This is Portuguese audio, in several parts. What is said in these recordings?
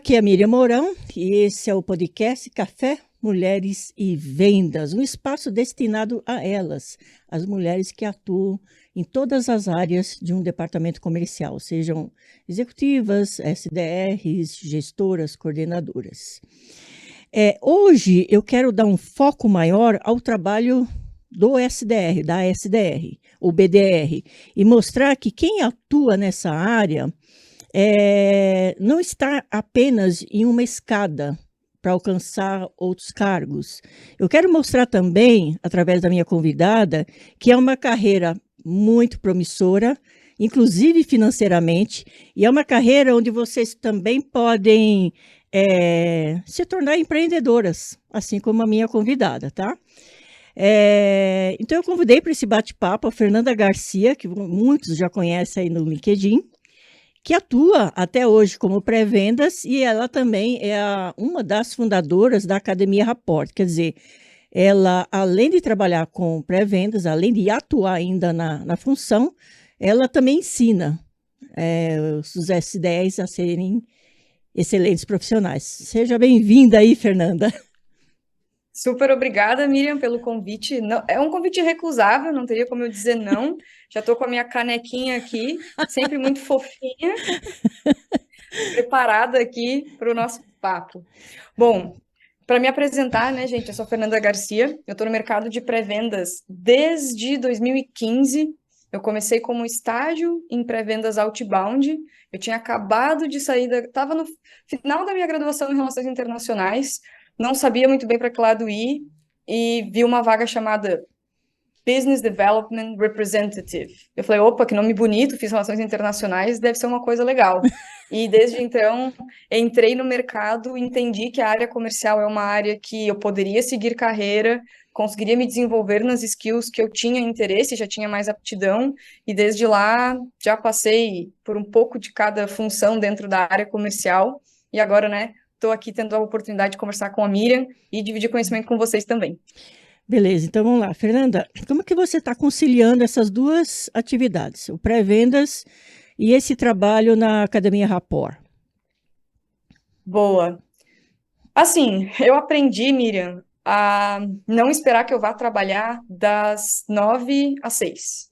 aqui é a Miriam Mourão e esse é o podcast Café, Mulheres e Vendas, um espaço destinado a elas, as mulheres que atuam em todas as áreas de um departamento comercial, sejam executivas, SDRs, gestoras, coordenadoras. Hoje eu quero dar um foco maior ao trabalho do SDR, da SDR, ou BDR, e mostrar que quem atua nessa área não está apenas em uma escada para alcançar outros cargos. Eu quero mostrar também, através da minha convidada, que é uma carreira muito promissora, inclusive financeiramente, e é uma carreira onde vocês também podem se tornar empreendedoras, assim como a minha convidada, tá? Então eu convidei para esse bate-papo a Fernanda Garcia, que muitos já conhecem aí no LinkedIn, que atua até hoje como pré-vendas e ela também é uma das fundadoras da Academia Rapport. Quer dizer, ela, além de trabalhar com pré-vendas, além de atuar ainda na função, ela também ensina os S10 a serem excelentes profissionais. Seja bem-vinda aí, Fernanda. Super obrigada, Miriam, pelo convite. Não, é um convite irrecusável, não teria como eu dizer não. Já estou com a minha canequinha aqui, sempre muito fofinha, preparada aqui para o nosso papo. Bom, para me apresentar, né, gente, eu sou Fernanda Garcia, eu estou no mercado de pré-vendas desde 2015. Eu comecei como estágio em pré-vendas outbound. Eu tinha acabado de sair estava no final da minha graduação em Relações Internacionais, não sabia muito bem para que lado ir e vi uma vaga chamada Business Development Representative. Eu falei, opa, que nome bonito, fiz relações internacionais, deve ser uma coisa legal. E desde então, entrei no mercado, entendi que a área comercial é uma área que eu poderia seguir carreira, conseguiria me desenvolver nas skills que eu tinha interesse, já tinha mais aptidão, e desde lá já passei por um pouco de cada função dentro da área comercial, e agora, né, estou aqui tendo a oportunidade de conversar com a Miriam e dividir conhecimento com vocês também. Beleza, então vamos lá. Fernanda, como que você está conciliando essas duas atividades, o pré-vendas e esse trabalho na Academia Rapport? Boa. Assim, eu aprendi, Miriam, a não esperar que eu vá trabalhar das 9 às 6.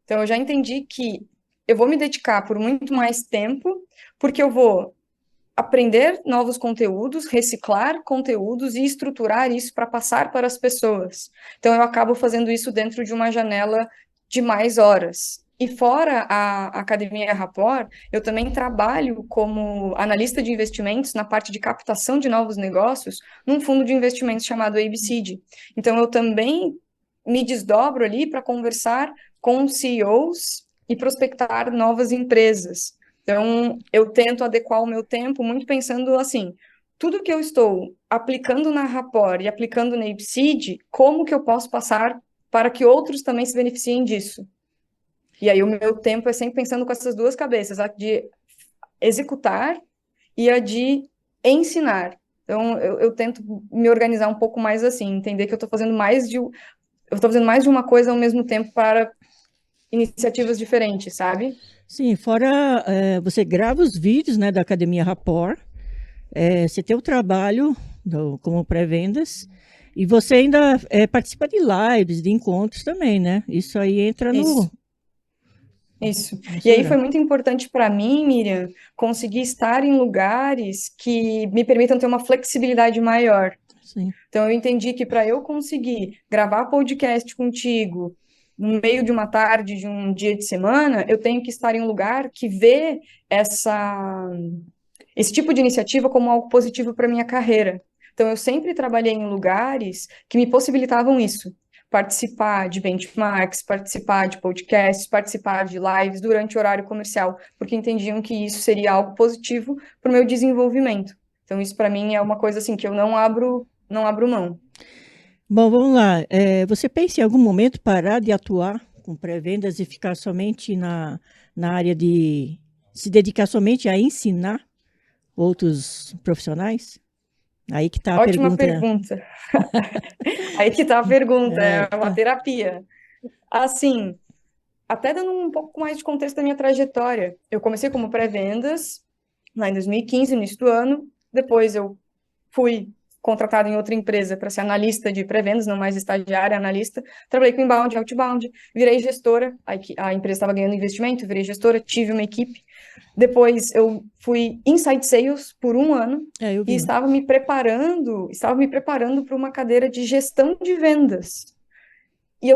Então, eu já entendi que eu vou me dedicar por muito mais tempo, porque eu vou aprender novos conteúdos, reciclar conteúdos e estruturar isso para passar para as pessoas. Então, eu acabo fazendo isso dentro de uma janela de mais horas. E fora a Academia Rapport, eu também trabalho como analista de investimentos na parte de captação de novos negócios num fundo de investimentos chamado ABCD. Então, eu também me desdobro ali para conversar com CEOs e prospectar novas empresas. Então, eu tento adequar o meu tempo muito pensando assim, tudo que eu estou aplicando na Rapport e aplicando na Ipseed, como que eu posso passar para que outros também se beneficiem disso? E aí o meu tempo é sempre pensando com essas duas cabeças, a de executar e a de ensinar. Então, eu tento me organizar um pouco mais assim, entender que eu estou fazendo mais de uma coisa ao mesmo tempo para iniciativas diferentes, sabe? Sim, fora você grava os vídeos, né, da Academia Rapport, você tem o trabalho como pré-vendas e você ainda participa de lives, de encontros também, né? Isso aí entra Isso. Isso. no E seu aí foi horário. muito importante para mim, Miriam, conseguir estar em lugares que me permitam ter uma flexibilidade maior. Sim. Então, eu entendi que para eu conseguir gravar podcast contigo no meio de uma tarde, de um dia de semana, eu tenho que estar em um lugar que vê esse tipo de iniciativa como algo positivo para minha carreira. Então, eu sempre trabalhei em lugares que me possibilitavam isso. Participar de benchmarks, participar de podcasts, participar de lives durante o horário comercial, porque entendiam que isso seria algo positivo para o meu desenvolvimento. Então, isso para mim é uma coisa assim que eu não abro mão. Bom, vamos lá. Você pensa em algum momento parar de atuar com pré-vendas e ficar somente na área de se dedicar somente a ensinar outros profissionais? Aí que está a Ótima pergunta. pergunta. Aí que tá a pergunta, É, é uma terapia. Assim, até dando um pouco mais de contexto da minha trajetória. Eu comecei como pré-vendas, lá em 2015, no início do ano. Depois eu fui contratada em outra empresa para ser analista de pré-vendas, não mais estagiária, analista. Trabalhei com inbound, outbound, virei gestora. A empresa estava ganhando investimento, virei gestora, tive uma equipe. Depois eu fui inside sales por um ano Eu e vi. estava me preparando para uma cadeira de gestão de vendas. E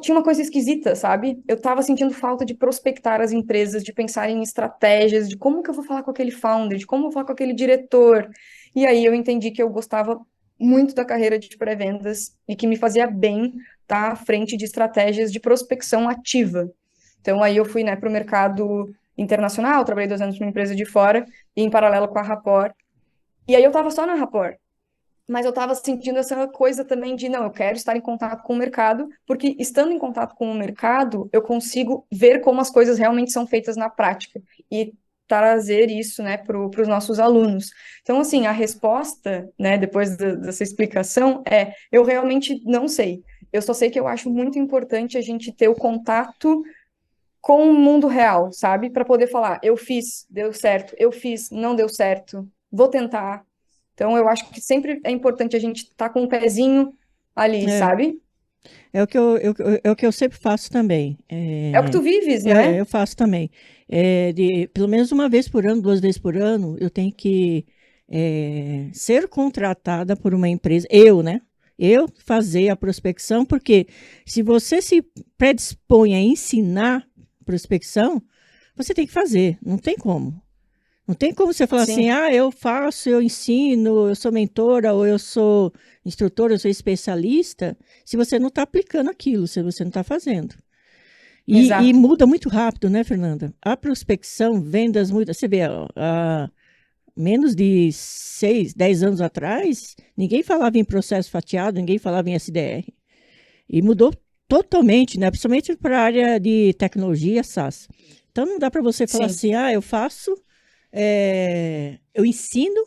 tinha uma coisa esquisita, sabe? Eu tava sentindo falta de prospectar as empresas, de pensar em estratégias, de como que eu vou falar com aquele founder, de como eu vou falar com aquele diretor. E aí eu entendi que eu gostava muito da carreira de pré-vendas e que me fazia bem estar à frente de estratégias de prospecção ativa. Então aí eu fui, né, para o mercado internacional, trabalhei 2 anos para uma empresa de fora, e em paralelo com a Rapport. E aí eu tava só na Rapport, mas eu estava sentindo essa coisa também de, não, eu quero estar em contato com o mercado, porque estando em contato com o mercado, eu consigo ver como as coisas realmente são feitas na prática e trazer isso, né, para os nossos alunos. Então, assim, a resposta, né, depois dessa explicação eu realmente não sei. Eu só sei que eu acho muito importante a gente ter o contato com o mundo real, sabe? Para poder falar, eu fiz, deu certo, eu fiz, não deu certo, vou tentar. Então, eu acho que sempre é importante a gente estar com um pezinho ali, É, sabe? é o que eu sempre faço também. É o que tu vives, né? Eu faço também. Pelo menos uma vez por ano, 2 vezes por ano, eu tenho que ser contratada por uma empresa, eu, né? Eu fazer a prospecção, porque se você se predispõe a ensinar prospecção, você tem que fazer, não tem como. Não tem como você falar assim, Sim, eu faço, eu ensino, eu sou mentora, ou eu sou instrutora, eu sou especialista, se você não está aplicando aquilo, se você não está fazendo. E exato. muda muito rápido, né, Fernanda? A prospecção, vendas, muda. Você vê, ó, há menos de 6, 10 anos atrás, ninguém falava em processo fatiado, ninguém falava em SDR. E mudou totalmente, né? Principalmente para a área de tecnologia, SaaS. Então não dá para você falar Sim, assim, eu faço, eu ensino,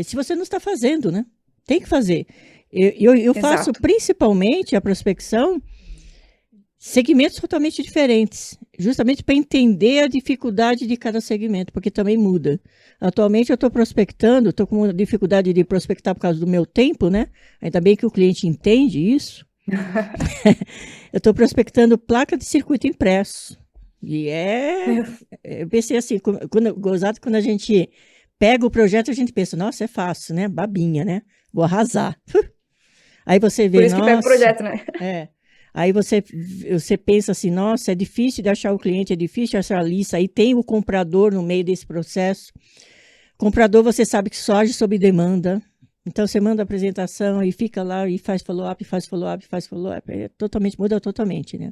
se você não está fazendo, né? Tem que fazer. Eu faço exato. principalmente a prospecção segmentos totalmente diferentes, justamente para entender a dificuldade de cada segmento, porque também muda. Atualmente eu estou prospectando, estou com uma dificuldade de prospectar por causa do meu tempo, né? Ainda bem que o cliente entende isso. Eu estou prospectando placa de circuito impresso. E Meu, eu pensei assim, gozado, quando a gente pega o projeto, a gente pensa, nossa, é fácil, né? Babinha, né? Vou arrasar. Aí você por vê, isso que pega o nossa, projeto, né? é. Aí você pensa assim, nossa, é difícil de achar o cliente, é difícil de achar a lista. Aí tem o comprador no meio desse processo. Comprador, você sabe que só age sob demanda. Então você manda a apresentação e fica lá e faz follow-up, faz follow-up, faz follow-up. Muda totalmente, né?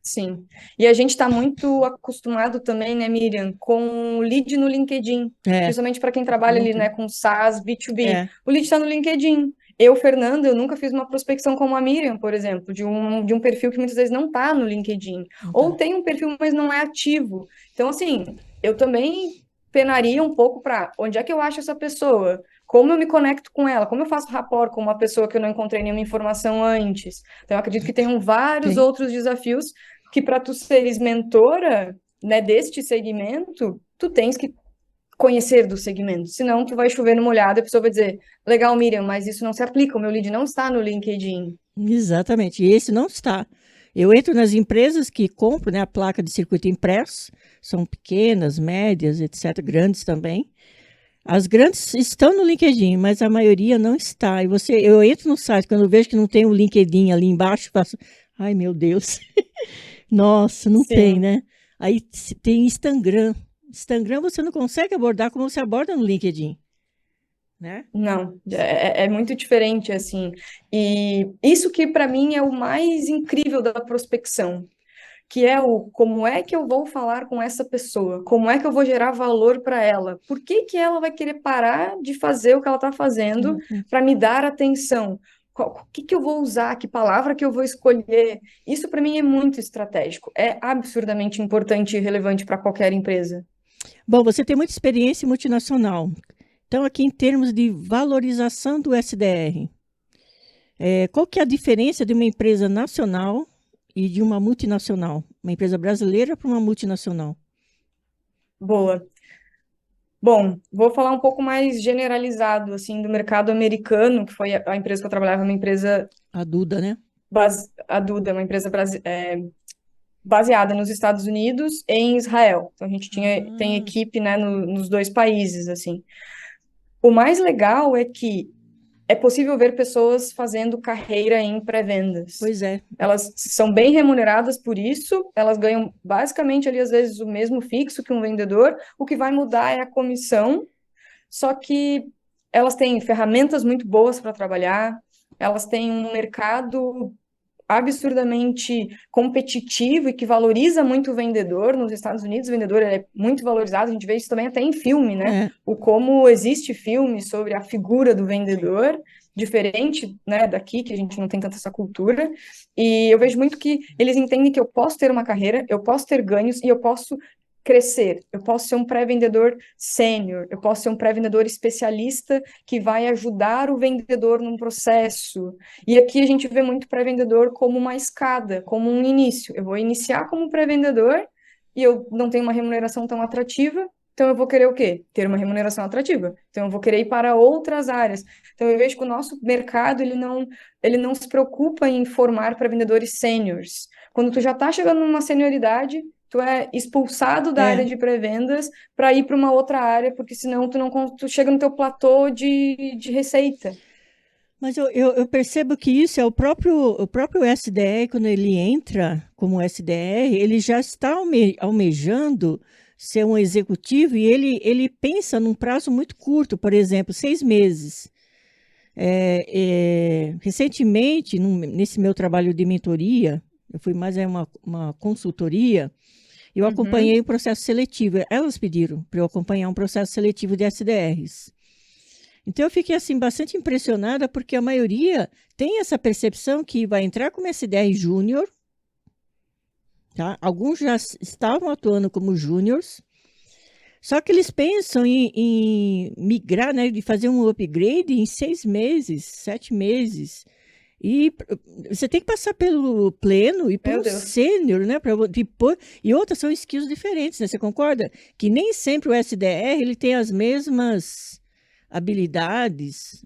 Sim. E a gente está muito acostumado também, né, Miriam, com o lead no LinkedIn, É, principalmente para quem trabalha ali, muito. né, com SaaS, B2B. É, O lead está no LinkedIn. Eu, Fernanda, eu nunca fiz uma prospecção como a Miriam, por exemplo, de um perfil que muitas vezes não está no LinkedIn. não Ou tá. tem um perfil, mas não é ativo. Então, assim, eu também penaria um pouco para onde é que eu acho essa pessoa? Como eu me conecto com ela? Como eu faço rapport com uma pessoa que eu não encontrei nenhuma informação antes? Então, eu acredito que tenham vários Tem. outros desafios que para tu seres mentora, né, deste segmento, tu tens que conhecer do segmento, senão tu vai chover no molhado e a pessoa vai dizer, legal, Miriam, mas isso não se aplica, o meu lead não está no LinkedIn. Exatamente. E esse não está. Eu entro nas empresas que compram, né, a placa de circuito impresso, são pequenas, médias, etc., grandes também. As grandes estão no LinkedIn, mas a maioria não está. Eu entro no site, quando eu vejo que não tem o LinkedIn ali embaixo, faço, ai meu Deus, nossa, não tem, Sim, né? Aí tem Instagram. Instagram você não consegue abordar como você aborda no LinkedIn, né? não, é muito diferente, assim. E isso que para mim é o mais incrível da prospecção, que é o como é que eu vou falar com essa pessoa, como é que eu vou gerar valor para ela, por que que ela vai querer parar de fazer o que ela está fazendo Exatamente. para me dar atenção? O que que eu vou usar, que palavra que eu vou escolher? Isso para mim é muito estratégico, é absurdamente importante e relevante para qualquer empresa. Bom, você tem muita experiência em multinacional. Então, aqui em termos de valorização do SDR, qual que é a diferença de uma empresa nacional e de uma multinacional? Uma empresa brasileira para uma multinacional? Boa. Bom, vou falar um pouco mais generalizado, assim, do mercado americano, que foi a empresa que eu trabalhava, uma empresa, A Duda, né? a Duda, uma empresa baseada nos Estados Unidos e em Israel. Então, a gente tem Ah, equipe, né, nos dois países, assim. O mais legal é que é possível ver pessoas fazendo carreira em pré-vendas. pois é. Elas são bem remuneradas por isso, elas ganham basicamente ali, às vezes, o mesmo fixo que um vendedor. O que vai mudar é a comissão, só que elas têm ferramentas muito boas para trabalhar, elas têm um mercado absurdamente competitivo e que valoriza muito o vendedor. Nos Estados Unidos, o vendedor é muito valorizado, a gente vê isso também até em filme, né? É. O como existe filme sobre a figura do vendedor, diferente, né, daqui, que a gente não tem tanta essa cultura, e eu vejo muito que eles entendem que eu posso ter uma carreira, eu posso ter ganhos e eu posso crescer, eu posso ser um pré-vendedor sênior, eu posso ser um pré-vendedor especialista que vai ajudar o vendedor num processo, e aqui a gente vê muito pré-vendedor como uma escada, como um início. Eu vou iniciar como pré-vendedor e eu não tenho uma remuneração tão atrativa, então eu vou querer o quê? Ter uma remuneração atrativa. Então eu vou querer ir para outras áreas. Então eu vejo que o nosso mercado ele não se preocupa em formar pré-vendedores sêniores. Quando tu já está chegando numa senioridade, tu é expulsado da área É. de pré-vendas para ir para uma outra área, porque senão tu chega no teu platô de receita. Mas eu percebo que isso é o próprio SDR, quando ele entra como SDR, ele já está almejando ser um executivo e ele pensa num prazo muito curto, por exemplo, 6 meses. Recentemente, nesse meu trabalho de mentoria, eu fui mais uma consultoria, eu Uhum. acompanhei o processo seletivo. Elas pediram para eu acompanhar um processo seletivo de SDRs. Então eu fiquei assim bastante impressionada porque a maioria tem essa percepção que vai entrar como SDR júnior, tá? Alguns já estavam atuando como júniors, só que eles pensam em migrar, né, de fazer um upgrade em 6 meses, 7 meses. E você tem que passar pelo pleno e Meu pelo Deus. sênior, né? E outras são skills diferentes, né? Você concorda? Que nem sempre o SDR ele tem as mesmas habilidades,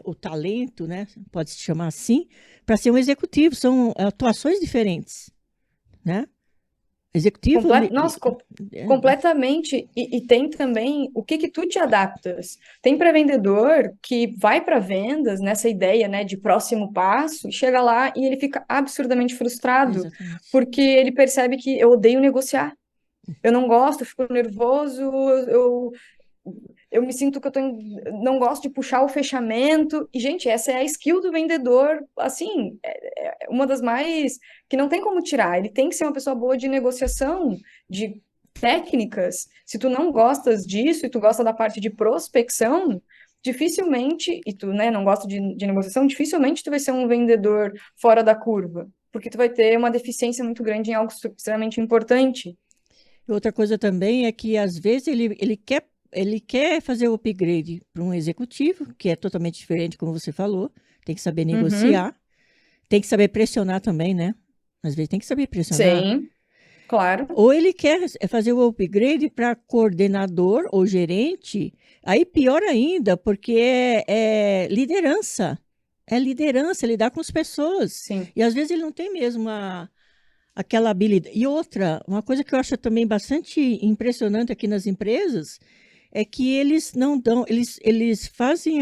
o talento, né? Pode-se chamar assim, para ser um executivo. São atuações diferentes, né? Executivo. Nossa, É, completamente. E tem também o que que tu te adaptas. Tem pré-vendedor que vai para vendas nessa ideia, né, de próximo passo, e chega lá e ele fica absurdamente frustrado, exatamente. porque ele percebe que eu odeio negociar. Eu não gosto, eu fico nervoso, eu, eu me sinto que não gosto de puxar o fechamento. E, gente, essa é a skill do vendedor, assim, é uma das mais que não tem como tirar. Ele tem que ser uma pessoa boa de negociação, de técnicas. Se tu não gostas disso e tu gosta da parte de prospecção, dificilmente, e tu, né, não gosta de negociação, dificilmente tu vai ser um vendedor fora da curva, porque tu vai ter uma deficiência muito grande em algo extremamente importante. Outra coisa também é que, às vezes, ele quer fazer o upgrade para um executivo, que é totalmente diferente, como você falou. Tem que saber Uhum, negociar, tem que saber pressionar também, né? Às vezes tem que saber pressionar. sim, claro. Ou ele quer fazer o upgrade para coordenador ou gerente, aí pior ainda, porque é liderança. É liderança, lidar com as pessoas. Sim. E às vezes ele não tem mesmo aquela habilidade. E outra, uma coisa que eu acho também bastante impressionante aqui nas empresas é que eles não dão, eles fazem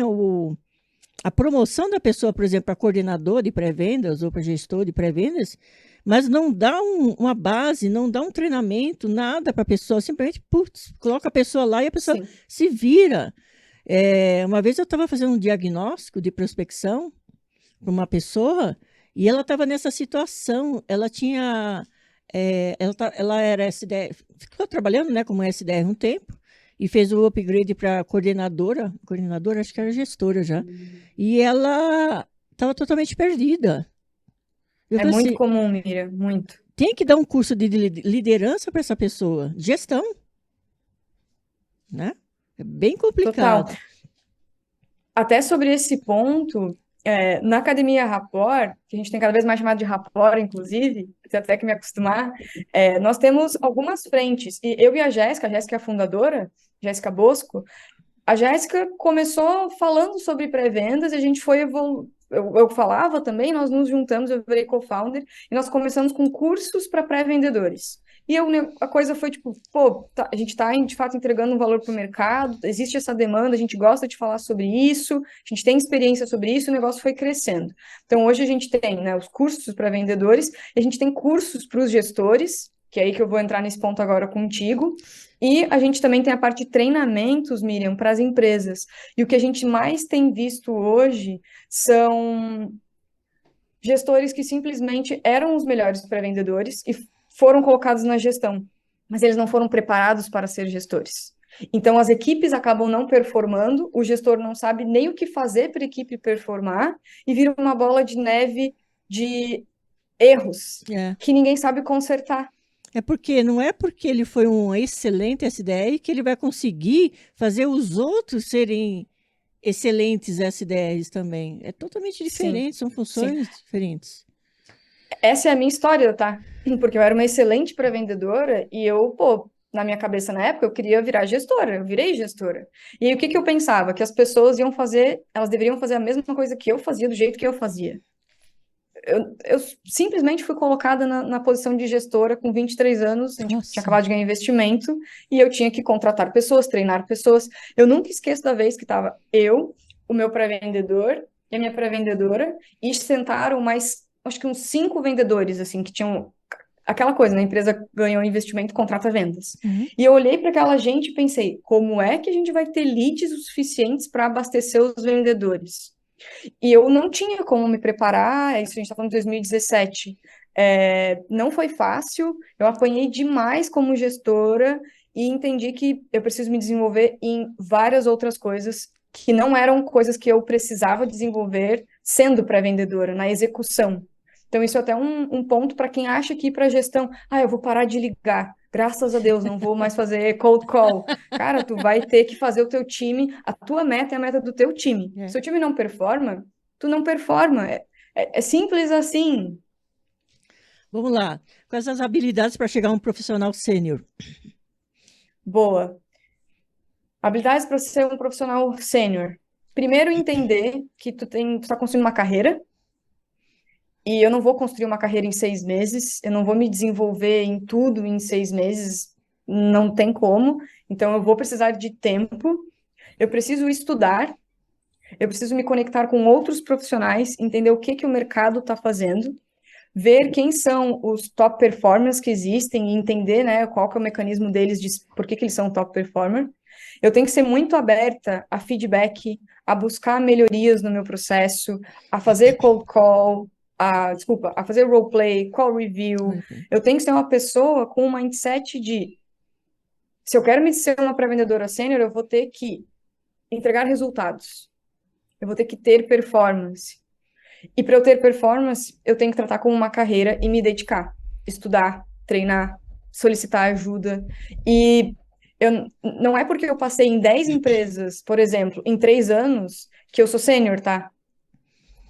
a promoção da pessoa, por exemplo, para coordenador de pré-vendas ou para gestor de pré-vendas, mas não dá uma base, não dá um treinamento, nada para a pessoa, simplesmente putz, coloca a pessoa lá e a pessoa Sim. se vira. Uma vez eu estava fazendo um diagnóstico de prospecção para uma pessoa e ela estava nessa situação. Ela tinha. Ela era SDR, ficou trabalhando, né, como SDR um tempo e fez o upgrade para coordenadora, acho que era gestora já. E ela estava totalmente perdida. Eu É falei muito assim: comum, Miriam, muito. tem que dar um curso de liderança para essa pessoa, gestão, né? É bem Total. complicado. Até sobre esse ponto, Na academia Rapport, que a gente tem cada vez mais chamado de Rapport, inclusive, tenho até que me acostumar, nós temos algumas frentes. E eu e a Jéssica é a fundadora, Jéssica Bosco, a Jéssica começou falando sobre pré-vendas e a gente foi eu falava também, nós nos juntamos, eu virei co-founder, e nós começamos com cursos para pré-vendedores. E a coisa foi tipo, pô, a gente está de fato entregando um valor para o mercado, existe essa demanda, a gente gosta de falar sobre isso, a gente tem experiência sobre isso, o negócio foi crescendo. Então hoje a gente tem, né, os cursos para vendedores, e a gente tem cursos para os gestores, que é aí que eu vou entrar nesse ponto agora contigo. E a gente também tem a parte de treinamentos, Miriam, para as empresas. E o que a gente mais tem visto hoje são gestores que simplesmente eram os melhores pré-vendedores e foram colocados na gestão, mas eles não foram preparados para ser gestores. Então, as equipes acabam não performando, o gestor não sabe nem o que fazer para a equipe performar e vira uma bola de neve de erros É. que ninguém sabe consertar. Não é porque ele foi um excelente SDR que ele vai conseguir fazer os outros serem excelentes SDRs também. É totalmente Sim, diferente, são sim. funções diferentes. Essa é a minha história, tá? Porque eu era uma excelente pré-vendedora e eu, pô, na minha cabeça na época, eu queria virar gestora, eu virei gestora. E aí o que que eu pensava? Que as pessoas iam fazer, elas deveriam fazer a mesma coisa que eu fazia, do jeito que eu fazia. Eu simplesmente fui colocada na posição de gestora com 23 anos, a gente tinha Nossa. acabado de ganhar investimento, e eu tinha que contratar pessoas, treinar pessoas. Eu nunca esqueço da vez que estava eu, o meu pré-vendedor e a minha pré-vendedora, e sentaram mais, acho que uns 5 vendedores, assim, que tinham aquela coisa, né? A empresa ganhou investimento, contrata vendas. Uhum. E eu olhei para aquela gente e pensei, como é que a gente vai ter leads o suficientes para abastecer os vendedores? E eu não tinha como me preparar, isso a gente está falando de 2017. Não foi fácil, eu apanhei demais como gestora e entendi que eu preciso me desenvolver em várias outras coisas que não eram coisas que eu precisava desenvolver sendo pré-vendedora, na execução. Então, isso é até um ponto para quem acha que ir para a gestão, eu vou parar de ligar. Graças a Deus, não vou mais fazer cold call. Cara, tu vai ter que fazer o teu time, a tua meta é a meta do teu time. É. Se o time não performa, tu não performa. É simples assim. Vamos lá. Quais as habilidades para chegar a um profissional sênior? Boa. Habilidades para ser um profissional sênior. Primeiro, entender que tu tá construindo uma carreira e eu não vou construir uma carreira em 6 meses, eu não vou me desenvolver em tudo em 6 meses, não tem como. Então, eu vou precisar de tempo, eu preciso estudar, eu preciso me conectar com outros profissionais, entender o que que o mercado está fazendo, ver quem são os top performers que existem e entender, né, qual que é o mecanismo deles, de por que que eles são top performer. Eu tenho que ser muito aberta a feedback, a buscar melhorias no meu processo, a fazer cold call, a fazer roleplay, call review. Eu tenho que ser uma pessoa com um mindset de, se eu quero me ser uma pré-vendedora sênior, eu vou ter que entregar resultados. Eu vou ter que ter performance. E para eu ter performance, eu tenho que tratar como uma carreira e me dedicar, estudar, treinar, solicitar ajuda. E não é porque eu passei em 10 empresas, por exemplo, em 3 anos, que eu sou sênior, tá?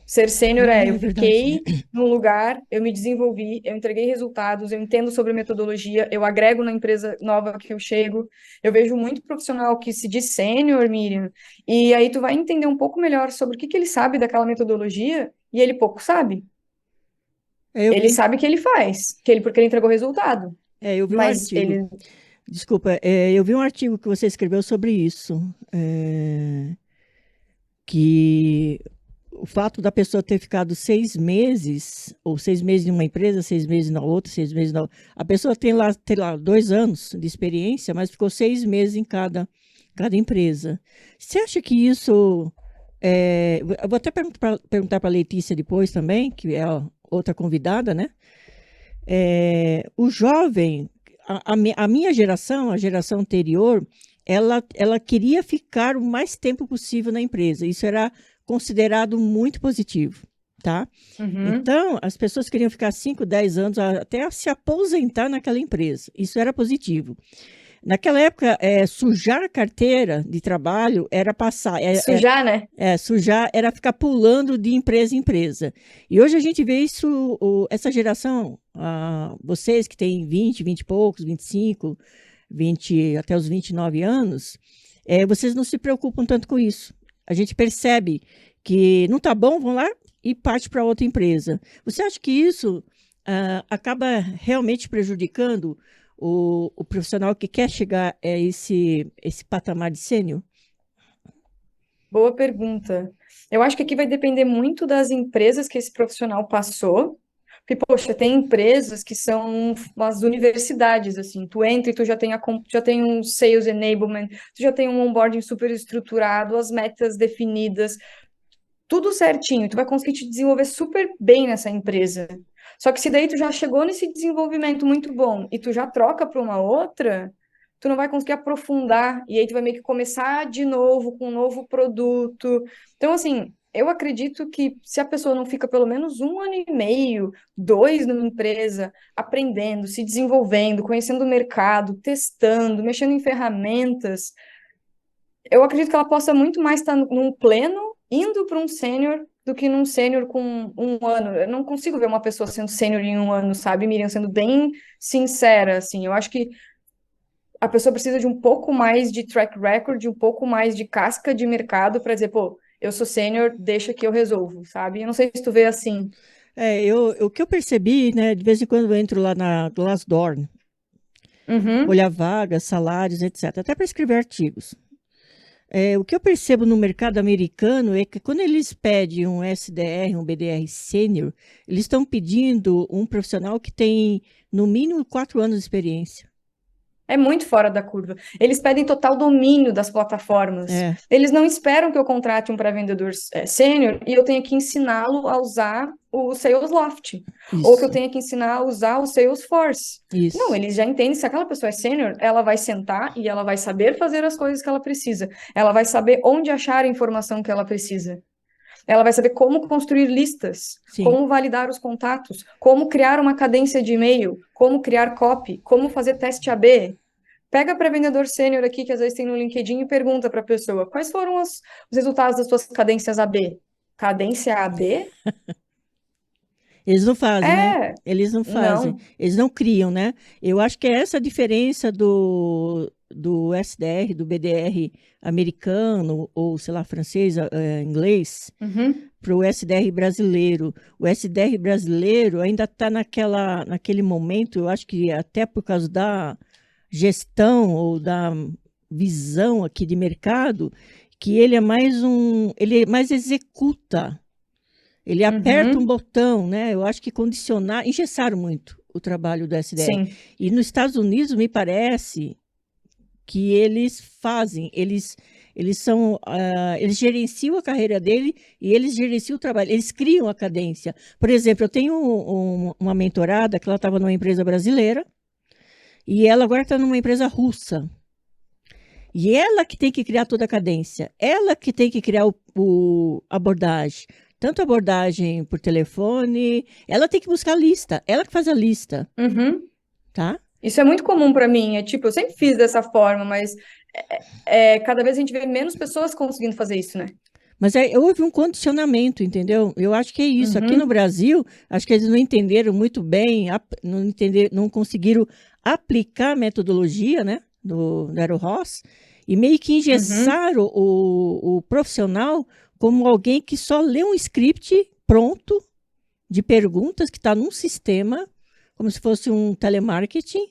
Ser sênior eu É verdade. fiquei num lugar, eu me desenvolvi, eu entreguei resultados, eu entendo sobre metodologia, eu agrego na empresa nova que eu chego. Eu vejo muito profissional que se diz sênior, Miriam, e aí tu vai entender um pouco melhor sobre o que que ele sabe daquela metodologia e ele pouco sabe. Eu Ele vi, sabe que ele faz, porque ele entregou resultado, eu vi um mas artigo. ele. Desculpa, eu vi um artigo que você escreveu sobre isso. Que o fato da pessoa ter ficado 6 meses, ou 6 meses em uma empresa, 6 meses na outra, 6 meses na outra. A pessoa tem lá 2 anos de experiência, mas ficou 6 meses em cada empresa. Você acha que isso. Eu vou até perguntar para a Letícia depois também, que é a outra convidada, né? O jovem, a minha geração, a geração anterior, ela queria ficar o mais tempo possível na empresa. Isso era considerado muito positivo, tá? Uhum. Então, as pessoas queriam ficar 5, 10 anos, até se aposentar naquela empresa. Isso era positivo. Naquela época, sujar a carteira de trabalho era passar, Sujar, né? sujar era ficar pulando de empresa em empresa. E hoje a gente vê isso, essa geração, vocês que têm 20 e poucos, 25, 20 até os 29 anos, vocês não se preocupam tanto com isso. A gente percebe que não está bom, vão lá e parte para outra empresa. Você acha que isso acaba realmente prejudicando o profissional que quer chegar a esse patamar de sênior? Boa pergunta. Eu acho que aqui vai depender muito das empresas que esse profissional passou. Porque, poxa, tem empresas que são umas universidades, assim. Tu entra e tu já tem um sales enablement, tu já tem um onboarding super estruturado, as metas definidas, tudo certinho. Tu vai conseguir te desenvolver super bem nessa empresa. Só que se daí tu já chegou nesse desenvolvimento muito bom e tu já troca para uma outra, tu não vai conseguir aprofundar e aí tu vai meio que começar de novo com um novo produto. Então, assim, eu acredito que se a pessoa não fica pelo menos 1 ano e meio, 2 numa empresa, aprendendo, se desenvolvendo, conhecendo o mercado, testando, mexendo em ferramentas, eu acredito que ela possa muito mais estar num pleno, indo para um sênior, do que num sênior com 1 ano. Eu não consigo ver uma pessoa sendo sênior em 1 ano, sabe, Miriam? Sendo bem sincera, assim. Eu acho que a pessoa precisa de um pouco mais de track record, de um pouco mais de casca de mercado para dizer, pô, eu sou sênior, deixa que eu resolvo, sabe? Eu não sei se tu vê assim. O que eu percebi, né, de vez em quando eu entro lá na Glassdoor, Uhum, olhar vagas, salários, etc., até para escrever artigos. O que eu percebo no mercado americano é que quando eles pedem um SDR, um BDR sênior, eles estão pedindo um profissional que tem no mínimo 4 anos de experiência. é muito fora da curva. Eles pedem total domínio das plataformas. É, Eles não esperam que eu contrate um pré-vendedor sênior e eu tenha que ensiná-lo a usar o Salesloft, ou que eu isso, tenha que ensinar a usar o Salesforce. Não, isso. eles já entendem, se aquela pessoa é sênior, ela vai sentar e ela vai saber fazer as coisas que ela precisa. Ela vai saber onde achar a informação que ela precisa. Ela vai saber como construir listas, Sim. como validar os contatos, como criar uma cadência de e-mail, como criar copy, como fazer teste AB. Pega para vendedor sênior aqui, que às vezes tem no LinkedIn, e pergunta para a pessoa: quais foram os resultados das suas cadências AB? Cadência AB? Eles não fazem, né? É, Eles não fazem. não. Eles não criam, né? Eu acho que é essa a diferença do SDR, do BDR americano, ou sei lá, francês, inglês, Uhum, para o SDR brasileiro. O SDR brasileiro ainda está naquele momento, eu acho que até por causa da gestão ou da visão aqui de mercado, que ele mais executa. Ele aperta um uhum, botão, né? Eu acho que condicionar, engessaram muito o trabalho do SDR. sim. E nos Estados Unidos, me parece que eles fazem, eles gerenciam a carreira dele e eles gerenciam o trabalho, eles criam a cadência. Por exemplo, eu tenho uma mentorada que ela estava numa empresa brasileira e ela agora está numa empresa russa. E ela que tem que criar toda a cadência, ela que tem que criar o abordagem, tanto a abordagem por telefone, ela tem que buscar a lista, ela que faz a lista, Uhum. tá? Isso é muito comum para mim. É tipo, eu sempre fiz dessa forma, mas cada vez a gente vê menos pessoas conseguindo fazer isso, né? Mas houve um condicionamento, entendeu? Eu acho que é isso. Aqui no Uhum, Brasil, acho que eles não entenderam muito bem, não conseguiram aplicar a metodologia, né, do Aero Ross, e meio que uhum, engessaram o profissional como alguém que só lê um script pronto de perguntas que está num sistema, como se fosse um telemarketing,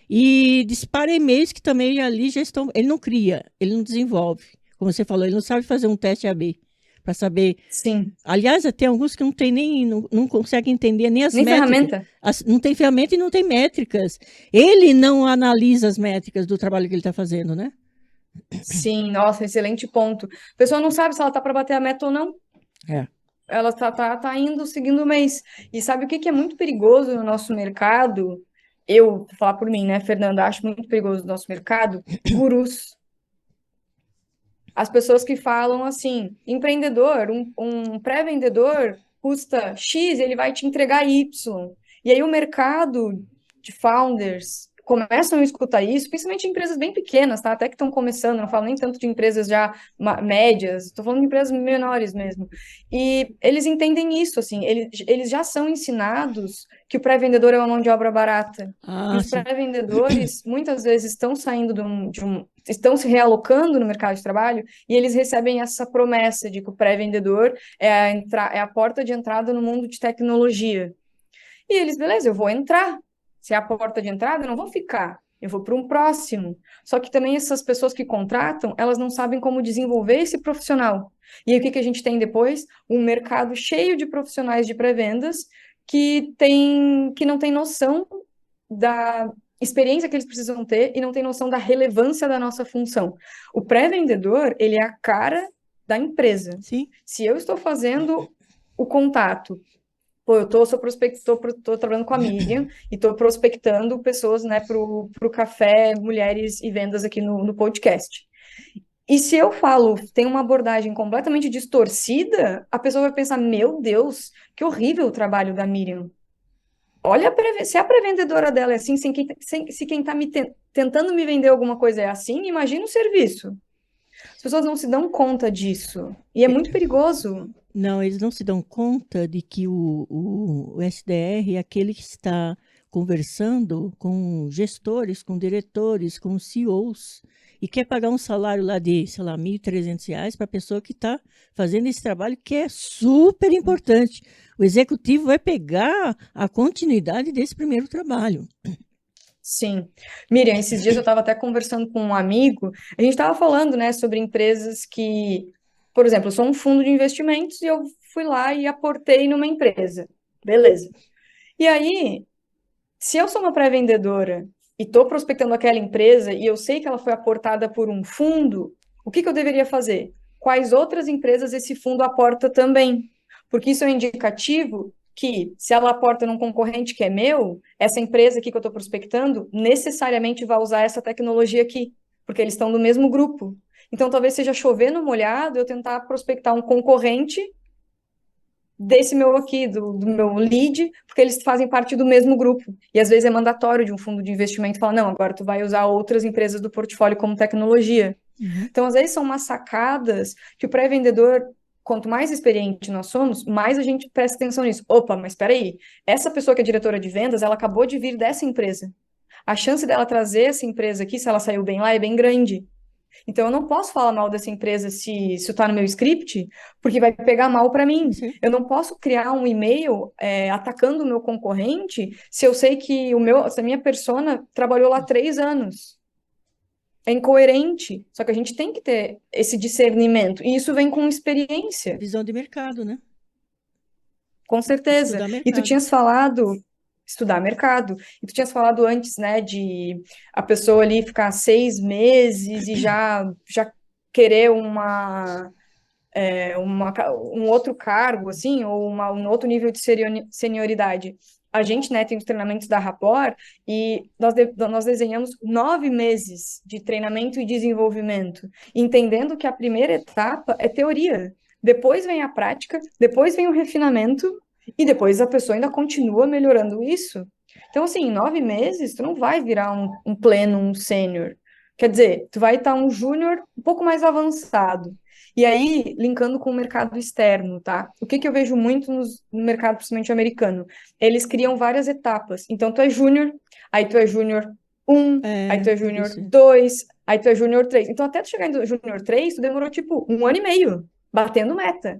e dispara e-mails que também ali já estão. Ele não cria, ele não desenvolve. Como você falou, ele não sabe fazer um teste AB para saber. sim. Aliás, tem alguns que não tem nem, não conseguem entender nem as Nem métricas. ferramenta? Não tem ferramenta e não tem métricas. Ele não analisa as métricas do trabalho que ele está fazendo, né? Sim, nossa, excelente ponto. A pessoa não sabe se ela tá para bater a meta ou não. É. Ela tá indo seguindo o mês. E sabe o que que é muito perigoso no nosso mercado? Eu, vou falar por mim, né, Fernanda, acho muito perigoso no nosso mercado, gurus. As pessoas que falam assim, empreendedor, um pré-vendedor custa X, ele vai te entregar Y. E aí o mercado de founders começam a escutar isso, principalmente em empresas bem pequenas, tá? Até que estão começando, não falo nem tanto de empresas já médias, estou falando de empresas menores mesmo. E eles entendem isso, assim, eles já são ensinados que o pré-vendedor é uma mão de obra barata. E Ah, os sim. pré-vendedores, muitas vezes, estão saindo estão se realocando no mercado de trabalho e eles recebem essa promessa de que o pré-vendedor é a porta de entrada no mundo de tecnologia. E eles, beleza, eu vou entrar. Se é a porta de entrada, eu não vou ficar. Eu vou para um próximo. Só que também essas pessoas que contratam, elas não sabem como desenvolver esse profissional. E aí o que que a gente tem depois? Um mercado cheio de profissionais de pré-vendas que não tem noção da experiência que eles precisam ter e não tem noção da relevância da nossa função. O pré-vendedor, ele é a cara da empresa. Sim. Se eu estou fazendo o contato, pô, sou prospector, tô trabalhando com a Miriam e estou prospectando pessoas, né, pro Café Mulheres e Vendas aqui no podcast. E se eu falo, tem uma abordagem completamente distorcida, a pessoa vai pensar, meu Deus, que horrível o trabalho da Miriam. Olha, se a pré-vendedora dela é assim, se quem está tentando me vender alguma coisa é assim, imagina o serviço. As pessoas não se dão conta disso. E é muito perigoso. Não, eles não se dão conta de que o SDR é aquele que está conversando com gestores, com diretores, com CEOs, e quer pagar um salário lá de, sei lá, R$ 1.300 para a pessoa que está fazendo esse trabalho que é super importante. O executivo vai pegar a continuidade desse primeiro trabalho. Sim. Miriam, esses dias eu estava até conversando com um amigo, a gente estava falando, né, sobre empresas que, por exemplo, eu sou um fundo de investimentos e eu fui lá e aportei numa empresa. Beleza. E aí, se eu sou uma pré-vendedora e estou prospectando aquela empresa e eu sei que ela foi aportada por um fundo, o que que eu deveria fazer? Quais outras empresas esse fundo aporta também? Porque isso é um indicativo que, se ela aporta num concorrente que é meu, essa empresa aqui que eu estou prospectando necessariamente vai usar essa tecnologia aqui, porque eles estão no mesmo grupo. Então, talvez seja chover no molhado eu tentar prospectar um concorrente desse meu aqui, do meu lead, porque eles fazem parte do mesmo grupo. E às vezes é mandatório de um fundo de investimento falar, não, agora tu vai usar outras empresas do portfólio como tecnologia. Uhum. Então, às vezes são umas sacadas que o pré-vendedor, quanto mais experiente nós somos, mais a gente presta atenção nisso. Opa, mas espera aí, essa pessoa que é diretora de vendas, ela acabou de vir dessa empresa. A chance dela trazer essa empresa aqui, se ela saiu bem lá, é bem grande. Então, eu não posso falar mal dessa empresa se isso está no meu script, porque vai pegar mal para mim. Sim. Eu não posso criar um e-mail atacando o meu concorrente se eu sei que se a minha persona trabalhou lá 3 anos. É incoerente. Só que a gente tem que ter esse discernimento. E isso vem com experiência, Visão de mercado, né? com certeza. Estudar E tu mercado. tinhas falado estudar mercado. E tu tinhas falado antes, né, de a pessoa ali ficar 6 meses e já querer um outro cargo, assim, ou um outro nível de senioridade. A gente, né, tem os treinamentos da Rapport e nós desenhamos 9 meses de treinamento e desenvolvimento, entendendo que a primeira etapa é teoria, depois vem a prática, depois vem o refinamento e depois a pessoa ainda continua melhorando isso. Então, assim, em 9 meses, tu não vai virar um pleno, um sênior. Quer dizer, tu vai estar um júnior um pouco mais avançado. E aí, linkando com o mercado externo, tá? O que que eu vejo muito no mercado, principalmente americano? Eles criam várias etapas. Então, tu é júnior, aí tu é júnior 1, aí tu É, é teve júnior isso. 2, aí tu é júnior 3. Então, até tu chegar em júnior 3, tu demorou, tipo, 1 ano e meio, batendo meta.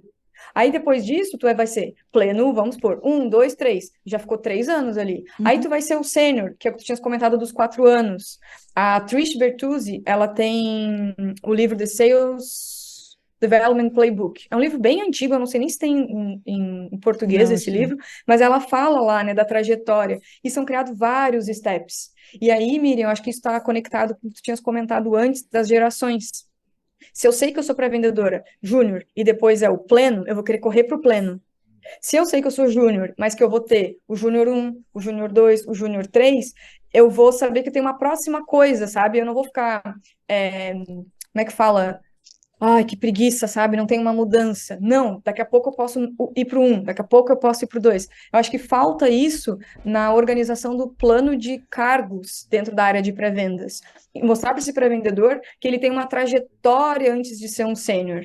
Aí, depois disso, vai ser pleno, vamos por 1, 2, 3. Já ficou 3 anos ali. Aí, Uhum. tu vai ser o sênior, que é o que tu tinhas comentado dos 4 anos. A Trish Bertuzzi, ela tem o livro The Sales Development Playbook. É um livro bem antigo, eu não sei nem se tem em português Não, esse acho que não. livro, mas ela fala lá, né, da trajetória, e são criados vários steps. E aí, Miriam, eu acho que isso está conectado com o que tu tinhas comentado antes das gerações. Se eu sei que eu sou pré-vendedora júnior e depois é o pleno, eu vou querer correr para o pleno. Se eu sei que eu sou júnior, mas que eu vou ter o júnior 1, o júnior 2, o júnior 3, eu vou saber que tem uma próxima coisa, sabe? Eu não vou ficar, como é que fala? ai, que preguiça, sabe? Não tem uma mudança. Não, daqui a pouco eu posso ir para o 1, daqui a pouco eu posso ir para o 2. Eu acho que falta isso na organização do plano de cargos dentro da área de pré-vendas. E mostrar para esse pré-vendedor que ele tem uma trajetória antes de ser um sênior.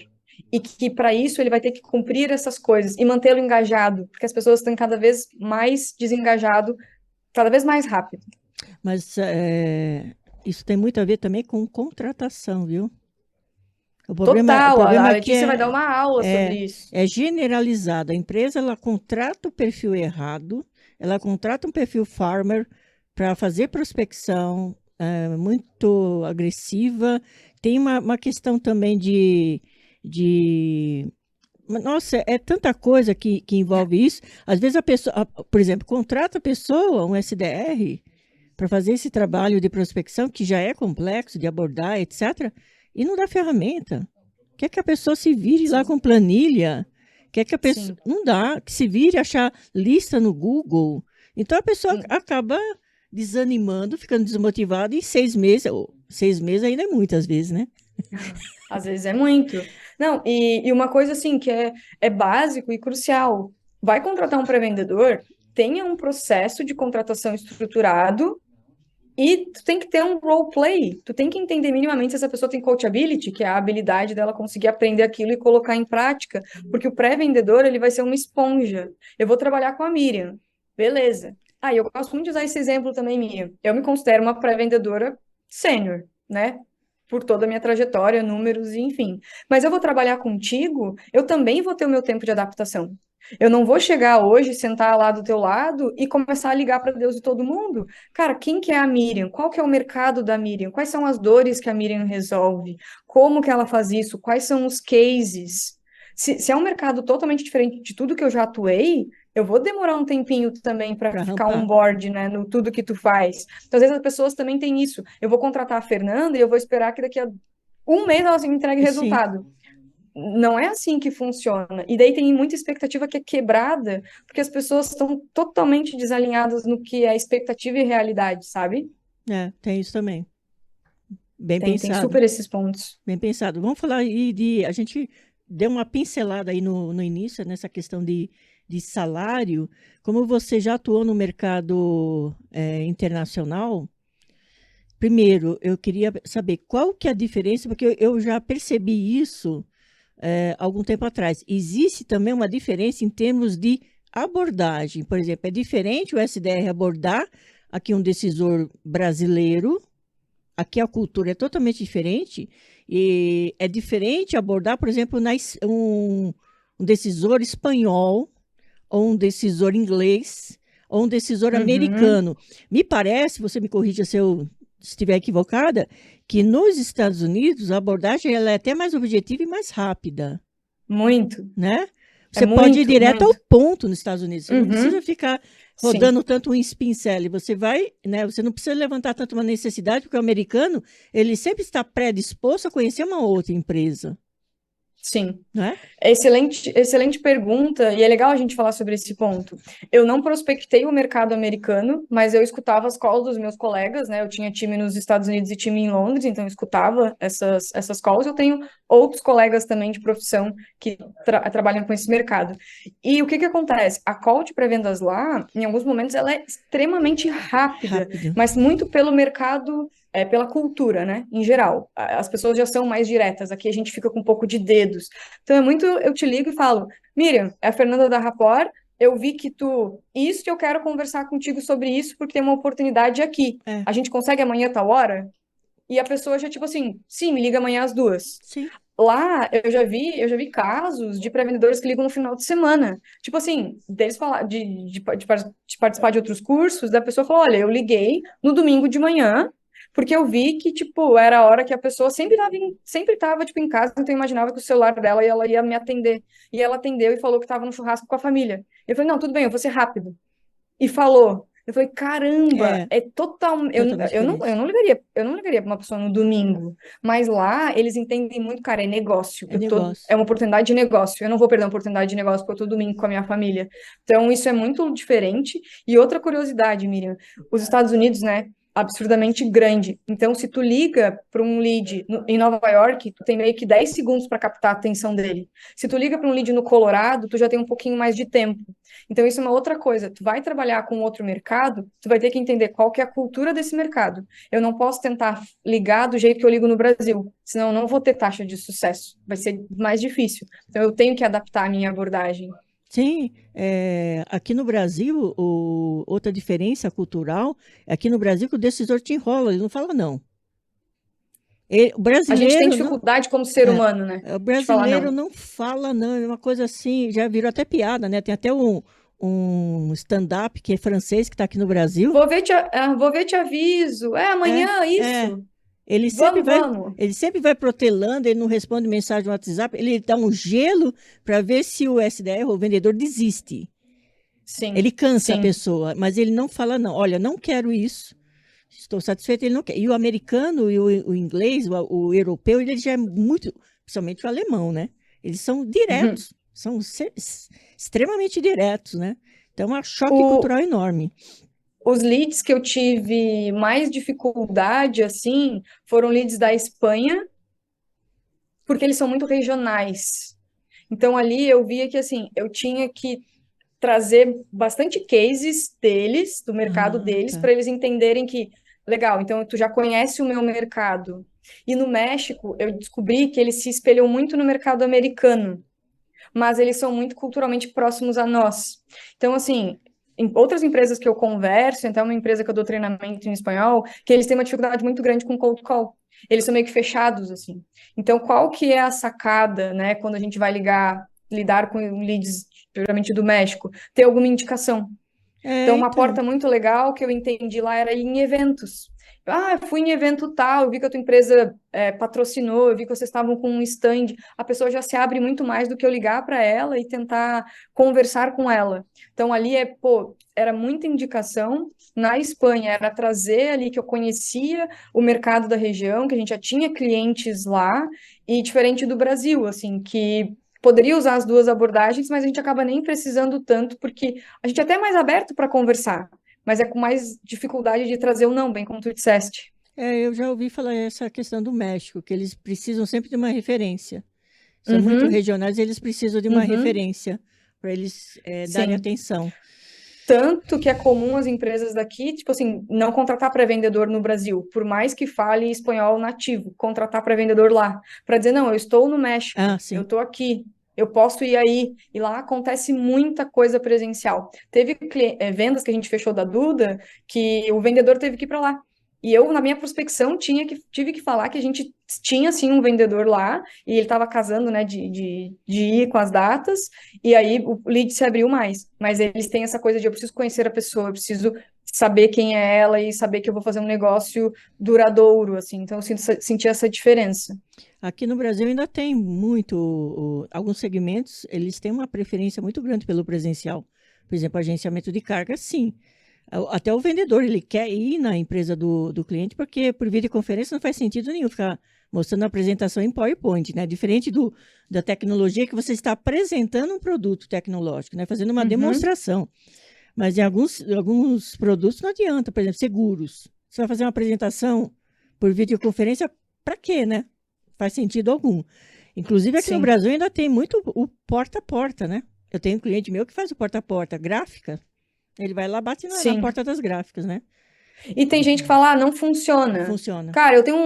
E que para isso ele vai ter que cumprir essas coisas e mantê-lo engajado, porque as pessoas estão cada vez mais desengajado, cada vez mais rápido. Mas isso tem muito a ver também com contratação, viu? O Total, a problema é que Letícia vai dar uma aula sobre isso. é generalizado. A empresa ela contrata o perfil errado, ela contrata um perfil farmer para fazer prospecção muito agressiva. Tem uma questão também de. Nossa, é tanta coisa que envolve isso. Às vezes a pessoa, por exemplo, contrata a pessoa, um SDR, para fazer esse trabalho de prospecção, que já é complexo de abordar, etc., e não dá ferramenta. Quer que a pessoa se vire lá Sim, com planilha, quer que a pessoa. sim. Não dá, que se vire achar lista no Google. Então a pessoa Hum, acaba desanimando, ficando desmotivada, e 6 meses, ou 6 meses ainda é muitas vezes, né? Às vezes é muito. Não, e uma coisa assim que é básico e crucial. Vai contratar um pré-vendedor, tenha um processo de contratação estruturado e tu tem que ter um role play. Tu tem que entender minimamente se essa pessoa tem coachability, que é a habilidade dela conseguir aprender aquilo e colocar em prática, porque o pré-vendedor, ele vai ser uma esponja. Eu vou trabalhar com a Miriam. Beleza. Ah, e eu gosto muito de usar esse exemplo também, Miriam. Eu me considero uma pré-vendedora sênior, né? Por toda a minha trajetória, números, e enfim. Mas eu vou trabalhar contigo, eu também vou ter o meu tempo de adaptação. Eu não vou chegar hoje, sentar lá do teu lado e começar a ligar para Deus e todo mundo. Cara, quem que é a Miriam? Qual que é o mercado da Miriam? Quais são as dores que a Miriam resolve? Como que ela faz isso? Quais são os cases? Se é um mercado totalmente diferente de tudo que eu já atuei, eu vou demorar um tempinho também para Para ficar on rampar. board, né, no tudo que tu faz. Então, às vezes as pessoas também têm isso. Eu vou contratar a Fernanda e eu vou esperar que daqui a um mês ela me entregue Sim, resultado. Não é assim que funciona. E daí tem muita expectativa que é quebrada, porque as pessoas estão totalmente desalinhadas no que é expectativa e realidade, sabe? tem isso também. Bem Tem pensado, super esses pontos. bem pensado. Vamos falar aí de. A gente deu uma pincelada aí no início, nessa questão de salário. Como você já atuou no mercado internacional, primeiro, eu queria saber qual que é a diferença, porque eu já percebi isso algum tempo atrás. Existe também uma diferença em termos de abordagem. Por exemplo, é diferente o SDR abordar aqui um decisor brasileiro, aqui a cultura é totalmente diferente, e é diferente abordar, por exemplo, um decisor espanhol, ou um decisor inglês, ou um decisor Uhum, americano. Me parece, você me corrija se eu estiver equivocada, que nos Estados Unidos a abordagem ela é até mais objetiva e mais rápida, muito. né? É Você pode ir muito, direto ao muito. ponto nos Estados Unidos. Você não precisa Uhum, ficar sim. rodando tanto um spin-selling. Você vai, né? Você não precisa levantar tanto uma necessidade, porque o americano, ele sempre está predisposto a conhecer uma outra empresa, Sim. né? É excelente, excelente pergunta, e é legal a gente falar sobre esse ponto. Eu não prospectei o mercado americano, mas eu escutava as calls dos meus colegas, né? Eu tinha time nos Estados Unidos e time em Londres, então eu escutava essas calls. Eu tenho outros colegas também de profissão que trabalham com esse mercado. E o que que acontece? A call de pré-vendas lá, em alguns momentos, ela é extremamente rápida, Rápido. mas muito pelo mercado. Pela cultura, né, em geral. As pessoas já são mais diretas, aqui a gente fica com um pouco de dedos. Então é muito, eu te ligo e falo, Miriam, é a Fernanda da Rapport, eu vi que tu, isso que eu quero conversar contigo sobre isso, porque tem uma oportunidade aqui. É, A gente consegue amanhã tal hora? E a pessoa já, tipo assim, sim, me liga amanhã às 2. sim. Lá, eu já vi casos de pré-vendedores que ligam no final de semana. Tipo assim, deles falar, de participar de outros cursos, da pessoa falou, olha, eu liguei no domingo de manhã, porque eu vi que, tipo, era a hora que a pessoa sempre tava, tipo, em casa, então eu imaginava que o celular dela e ela ia me atender. E ela atendeu e falou que estava no churrasco com a família. Eu falei, não, tudo bem, eu vou ser rápido. E falou. Eu falei, caramba, É é total. Eu, totalmente eu não, eu diferente. não ligaria, eu não ligaria para uma pessoa no domingo. Mas lá eles entendem muito, cara, é negócio. É negócio. É uma oportunidade de negócio. Eu não vou perder uma oportunidade de negócio porque eu tô domingo com a minha família. Então, isso é muito diferente. E outra curiosidade, Miriam, os Estados Unidos, né? absurdamente grande. Então, se tu liga para um lead em Nova York, tu tem meio que 10 segundos para captar a atenção dele. Se tu liga para um lead no Colorado, tu já tem um pouquinho mais de tempo. Então, isso é uma outra coisa. Tu vai trabalhar com outro mercado, tu vai ter que entender qual que é a cultura desse mercado. Eu não posso tentar ligar do jeito que eu ligo no Brasil, senão eu não vou ter taxa de sucesso. Vai ser mais difícil. Então, eu tenho que adaptar a minha abordagem. Sim, aqui no Brasil, outra diferença cultural é aqui no Brasil que o decisor te enrola, ele não fala não. O A gente tem brasileiro não, dificuldade como ser é, humano, né? o De falar brasileiro não. não fala não, é uma coisa assim, já virou até piada, né? Tem até um stand-up que é francês que está aqui no Brasil. Vou ver, te aviso. É É, amanhã, é. isso. Ele sempre Vamos, vai, vamos. ele sempre vai protelando, ele não responde mensagem no WhatsApp, ele dá um gelo para ver se o SDR, o vendedor, desiste. Sim, Ele cansa a sim. pessoa, mas ele não fala não. Olha, não quero isso. Estou satisfeito, ele não quer. E o americano e o inglês, o europeu, ele já é muito, principalmente o alemão, né? Eles são Uhum. diretos, são extremamente diretos, né? Então é um choque O, cultural enorme. os leads que eu tive mais dificuldade, assim, foram leads da Espanha, porque eles são muito regionais. Então, ali eu via que, assim, eu tinha que trazer bastante cases deles, do mercado Ah, deles, tá. para eles entenderem que, legal, então tu já conhece o meu mercado. E no México, eu descobri que eles se espelham muito no mercado americano, mas eles são muito culturalmente próximos a nós. Então, assim, em outras empresas que eu converso, então uma empresa que eu dou treinamento em espanhol, que eles têm uma dificuldade muito grande com cold call. Eles são meio que fechados, assim. Então, qual que é a sacada, né, quando a gente vai lidar com leads, geralmente do México? Ter alguma indicação. Então, uma Então. porta muito legal que eu entendi lá era ir em eventos. Ah, eu fui em evento tal, eu vi que a tua empresa patrocinou, eu vi que vocês estavam com um stand. A pessoa já se abre muito mais do que eu ligar para ela e tentar conversar com ela. Então, ali pô, era muita indicação. Na Espanha, era trazer ali que eu conhecia o mercado da região, que a gente já tinha clientes lá, e diferente do Brasil, assim, que poderia usar as duas abordagens, mas a gente acaba nem precisando tanto, porque a gente é até mais aberto para conversar, mas é com mais dificuldade de trazer o não, bem como tu disseste. Eu já ouvi falar essa questão do México, que eles precisam sempre de uma referência. São muito Uhum, regionais, eles precisam de uma uhum, referência para eles darem sim. atenção. Tanto que é comum as empresas daqui, tipo assim, não contratar pré-vendedor no Brasil, por mais que fale espanhol nativo, contratar pré-vendedor lá, para dizer, não, eu estou no Ah, México, eu sim. estou aqui, eu posso ir aí, e lá acontece muita coisa presencial. Teve vendas que a gente fechou da Duda, que o vendedor teve que ir para lá. E eu, na minha prospecção, tive que falar que a gente tinha, sim, um vendedor lá, e ele estava casando, né, de ir com as datas, e aí o lead se abriu mais. Mas eles têm essa coisa de eu preciso conhecer a pessoa, eu preciso saber quem é ela e saber que eu vou fazer um negócio duradouro, assim. Então eu senti essa diferença. Aqui no Brasil ainda tem muito, alguns segmentos, eles têm uma preferência muito grande pelo presencial. Por exemplo, agenciamento de carga, sim. Até o vendedor, ele quer ir na empresa do cliente, porque por videoconferência não faz sentido nenhum ficar mostrando a apresentação em PowerPoint, né? Diferente da tecnologia que você está apresentando um produto tecnológico, né? Fazendo uma Uhum, demonstração. Mas em alguns produtos não adianta, por exemplo, seguros. Você vai fazer uma apresentação por videoconferência, para quê, né? Faz sentido algum. Inclusive aqui no sim, Brasil ainda tem muito o porta a porta, né? Eu tenho um cliente meu que faz o porta a porta, gráfica. Ele vai lá, bate na sim. porta das gráficas, né? E tem gente que fala, ah, não Não funciona. funciona. Cara, eu tenho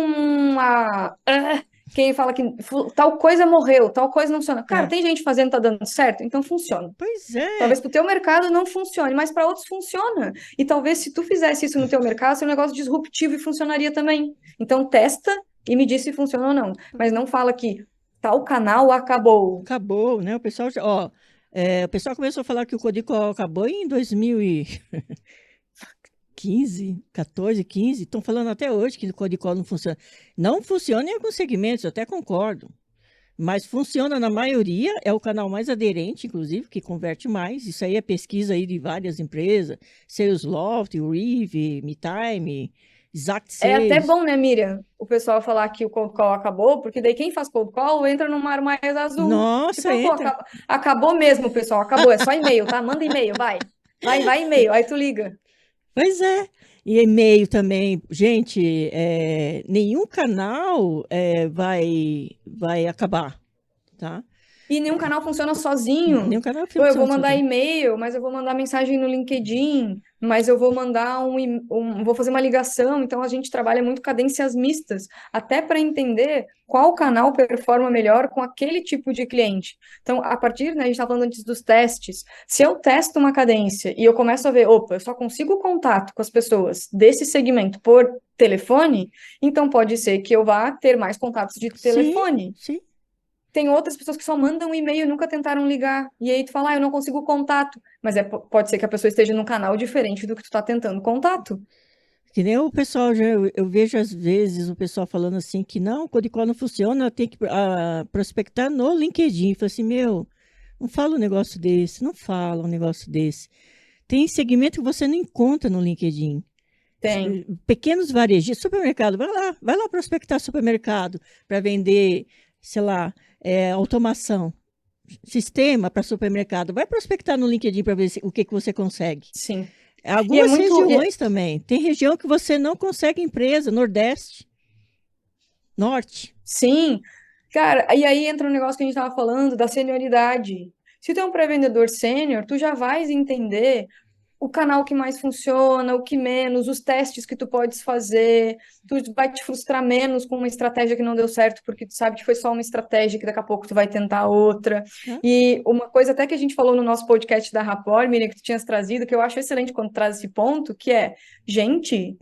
quem fala que tal coisa morreu, tal coisa não funciona. Cara, É. tem gente fazendo, tá dando certo, então funciona. Pois é. Talvez para o teu mercado não funcione, mas para outros funciona. E talvez se tu fizesse isso no teu mercado, seria um negócio disruptivo e funcionaria também. Então testa e me diz se funciona ou não. Mas não fala que tal canal acabou. Acabou, né? O pessoal, o pessoal começou a falar que o Codicol acabou em 2015, 14, 15. Estão falando até hoje que o Codicol não funciona. Não funciona em alguns segmentos, eu até concordo. Mas funciona na maioria, é o canal mais aderente, inclusive, que converte mais. Isso aí é pesquisa aí de várias empresas, Salesloft, Reeve, MeTime, Exact É até Sales. bom, né, Miriam, o pessoal falar que o cold call acabou, porque daí quem faz cold call entra no mar mais azul. Nossa, Tipo, pô, entra. acabou mesmo, pessoal, acabou. É só e-mail, tá? Manda e-mail, vai. Vai e-mail. Aí tu liga. Pois é. E e-mail também. Gente, nenhum canal vai acabar, tá? E nenhum canal funciona sozinho. Nenhum canal Pô, eu vou funciona mandar sozinho. e-mail, mas eu vou mandar mensagem no LinkedIn, mas eu vou mandar vou fazer uma ligação. Então a gente trabalha muito cadências mistas, até para entender qual canal performa melhor com aquele tipo de cliente. Então, a partir, né, a gente estava falando antes dos testes. Se eu testo uma cadência e eu começo a ver, opa, eu só consigo contato com as pessoas desse segmento por telefone, então pode ser que eu vá ter mais contatos de Sim, telefone. sim. Tem outras pessoas que só mandam um e-mail e nunca tentaram ligar. E aí tu fala, eu não consigo contato. Mas pode ser que a pessoa esteja num canal diferente do que tu tá tentando contato. Que nem o pessoal, eu vejo às vezes o pessoal falando assim que não, o Codicó não funciona, tem que prospectar no LinkedIn. Eu falo assim, meu, não fala um negócio desse, não fala um negócio desse. Tem segmento que você não encontra no LinkedIn. Tem. Pequenos varejistas, supermercado, vai lá prospectar supermercado para vender, sei lá, automação, sistema para supermercado. Vai prospectar no LinkedIn para ver o que, que você consegue. Sim. E é Algumas muito. regiões também. Tem região que você não consegue empresa, Nordeste, Norte. Sim. Cara, e aí entra um negócio que a gente estava falando da senioridade. Se tu é um pré-vendedor sênior, tu já vais entender o canal que mais funciona, o que menos, os testes que tu podes fazer, tu vai te frustrar menos com uma estratégia que não deu certo, porque tu sabe que foi só uma estratégia que daqui a pouco tu vai tentar outra. Né? E uma coisa até que a gente falou no nosso podcast da Rapport, Miriam, que tu tinhas trazido, que eu acho excelente quando traz esse ponto, que é, gente,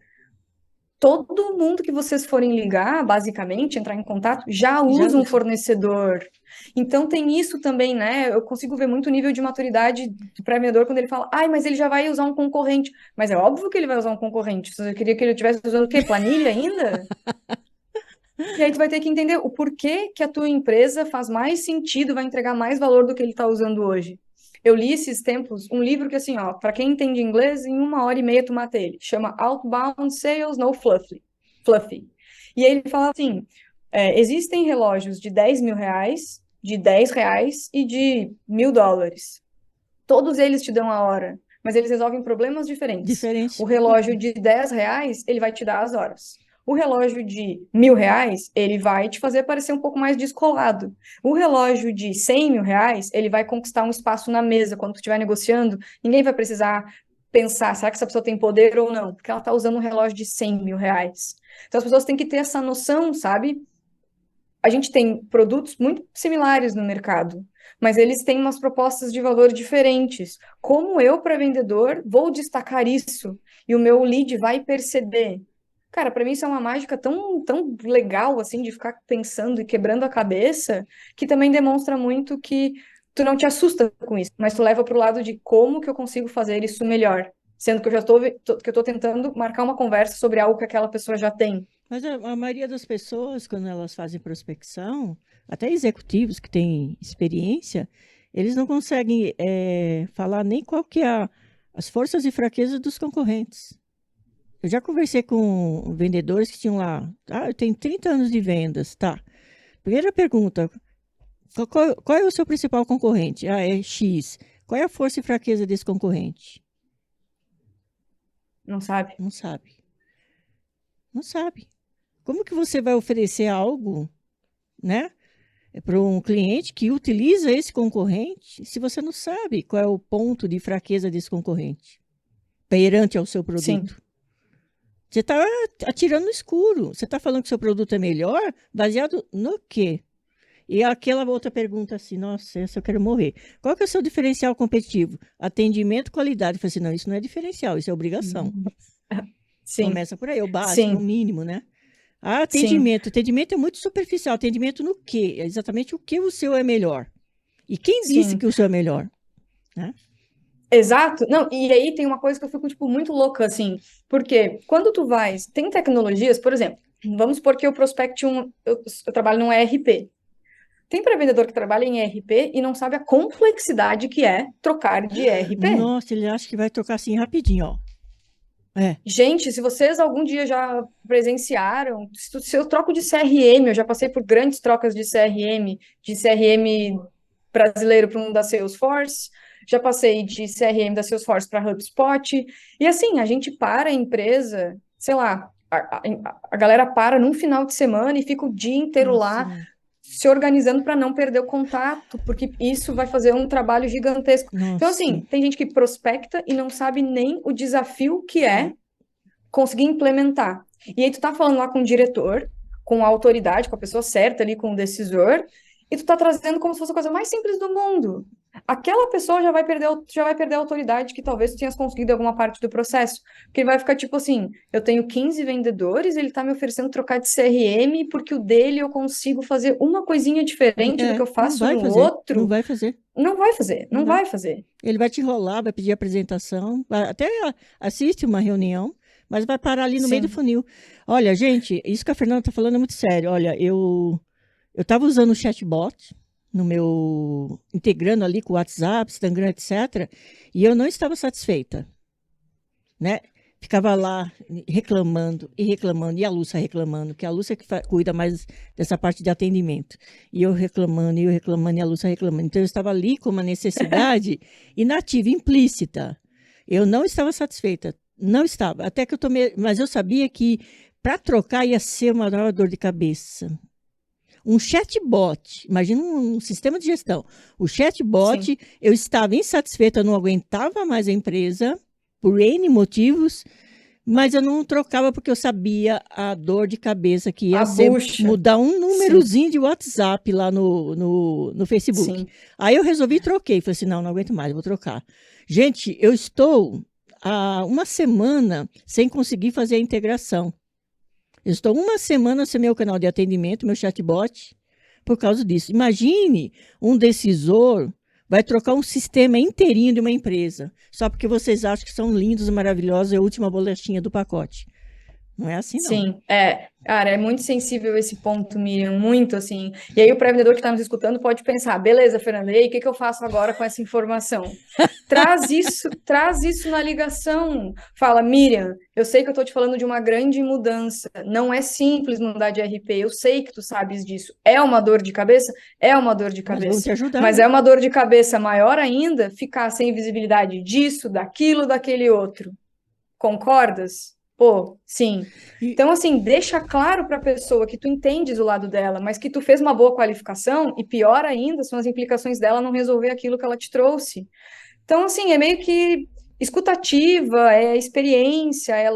todo mundo que vocês forem ligar, basicamente, entrar em contato, já Já usa um usa. fornecedor. Então tem isso também, né? Eu consigo ver muito o nível de maturidade do pré-vendedor quando ele fala, ai, mas ele já vai usar um concorrente. Mas é óbvio que ele vai usar um concorrente. Você queria que ele estivesse usando o quê? Planilha ainda? E aí tu vai ter que entender o porquê que a tua empresa faz mais sentido, vai entregar mais valor do que ele está usando hoje. Eu li esses tempos um livro que, assim, ó, para quem entende inglês, em 1 hora e meia tu mata ele. Chama Outbound Sales No Fluffy. Fluffy. E aí ele fala assim: existem relógios de R$ 10.000, de R$ 10 e de US$ 1.000. Todos eles te dão a hora, mas eles resolvem problemas diferentes. O Diferente. relógio de R$ 10, ele vai te dar as horas. O relógio de R$ 1.000, ele vai te fazer parecer um pouco mais descolado. O relógio de R$ 100.000, ele vai conquistar um espaço na mesa. Quando tu estiver negociando, ninguém vai precisar pensar, será que essa pessoa tem poder ou não? Porque ela está usando um relógio de R$ 100.000. Então as pessoas têm que ter essa noção, sabe? A gente tem produtos muito similares no mercado, mas eles têm umas propostas de valor diferentes. Como eu, para vendedor, vou destacar isso e o meu lead vai perceber? Cara, para mim isso é uma mágica tão, tão legal assim de ficar pensando e quebrando a cabeça, que também demonstra muito que tu não te assusta com isso, mas tu leva para o lado de como que eu consigo fazer isso melhor, sendo que eu já estou tentando marcar uma conversa sobre algo que aquela pessoa já tem. Mas a maioria das pessoas, quando elas fazem prospecção, até executivos que têm experiência, eles não conseguem falar nem qual que é as forças e fraquezas dos concorrentes. Eu já conversei com vendedores que tinham lá, eu tenho 30 anos de vendas, tá. Primeira pergunta, qual é o seu principal concorrente? Ah, é X. Qual é a força e fraqueza desse concorrente? Não sabe? Não sabe. Não sabe. Como que você vai oferecer algo, né, para um cliente que utiliza esse concorrente, se você não sabe qual é o ponto de fraqueza desse concorrente perante ao seu Sim. produto? Você está atirando no escuro. Você está falando que seu produto é melhor, baseado no quê? E aquela outra pergunta assim, nossa, essa eu quero morrer. Qual que é o seu diferencial competitivo? Atendimento, qualidade. Eu falei assim, não, isso não é diferencial, isso é obrigação. Sim, Começa por aí, é o básico, é o sim, mínimo, né? Ah, sim, atendimento. Atendimento é muito superficial. Atendimento no quê? É exatamente o que o seu é melhor. E quem disse sim. que o seu é melhor? Né? Exato. Não, e aí tem uma coisa que eu fico, tipo, muito louca, assim, porque quando tu vais, tem tecnologias, por exemplo, vamos supor que eu prospecte eu trabalho num ERP. Tem pré-vendedor que trabalha em ERP e não sabe a complexidade que é trocar de ERP. Nossa, ele acha que vai trocar assim rapidinho, ó. É. Gente, se vocês algum dia já presenciaram, se eu troco de CRM, eu já passei por grandes trocas de CRM brasileiro para um da Salesforce. já passei de CRM da Salesforce para HubSpot, e assim, a gente para a empresa, sei lá, a galera para num final de semana e fica o dia inteiro lá Nossa, se organizando para não perder o contato, porque isso vai fazer um trabalho gigantesco. Então, nossa. assim, tem gente que prospecta e não sabe nem o desafio que é conseguir implementar. E aí tu tá falando lá com o diretor, com a autoridade, com a pessoa certa ali, com o decisor, e tu tá trazendo como se fosse a coisa mais simples do mundo. Aquela pessoa já vai perder a autoridade que talvez tu tenhas conseguido em alguma parte do processo. Porque ele vai ficar tipo assim, eu tenho 15 vendedores, ele tá me oferecendo trocar de CRM, porque o dele eu consigo fazer uma coisinha diferente do que eu Não faço vai no fazer, não outro. vai fazer, Não vai fazer, não não vai. vai fazer. Ele vai te enrolar, vai pedir apresentação, até assiste uma reunião, mas vai parar ali no meio do Sim. funil. Olha, gente, isso que a Fernanda está falando é muito sério. Olha, eu estava usando o chatbot no meu, integrando ali com o WhatsApp, Instagram, etc. E eu não estava satisfeita, né? Ficava lá reclamando, e a Lúcia reclamando, que a Lúcia que cuida mais dessa parte de atendimento. E eu reclamando, e a Lúcia reclamando. Então, eu estava ali com uma necessidade inativa, implícita. Eu não estava satisfeita, não estava. Até que eu tomei, mas eu sabia que para trocar ia ser uma maior dor de cabeça. Um chatbot, imagina um sistema de gestão. O Sim. chatbot, eu estava insatisfeita, eu não aguentava mais a empresa, por N motivos, mas eu não trocava porque eu sabia a dor de cabeça que ia A ser bucha. mudar um Sim, númerozinho de WhatsApp lá no Facebook. sim. Aí eu resolvi troquei. Falei assim: não, não aguento mais, vou trocar. Gente, eu estou há uma semana sem conseguir fazer a integração. Eu estou uma semana sem meu canal de atendimento, meu chatbot, por causa disso. Imagine um decisor vai trocar um sistema inteirinho de uma empresa, só porque vocês acham que são lindos, maravilhosos, é a última bolachinha do pacote. Não é assim, não. Sim, cara, é muito sensível esse ponto, Miriam, muito assim. E aí o pré-vendedor que está nos escutando pode pensar, beleza, Fernanda, e aí, o que que eu faço agora com essa informação? Traz isso na ligação. Fala, Miriam, eu sei que eu estou te falando de uma grande mudança. Não é simples mudar de RP, eu sei que tu sabes disso. É uma dor de cabeça? É uma dor de Mas vão te cabeça. ajudar, Mas né? é uma dor de cabeça maior ainda ficar sem visibilidade disso, daquilo, daquele outro. Concordas? Pô, sim. E, Então, assim, deixa claro para a pessoa que tu entendes o lado dela, mas que tu fez uma boa qualificação, e pior ainda são as implicações dela não resolver aquilo que ela te trouxe. Então, assim, é meio que escutativa, é experiência, é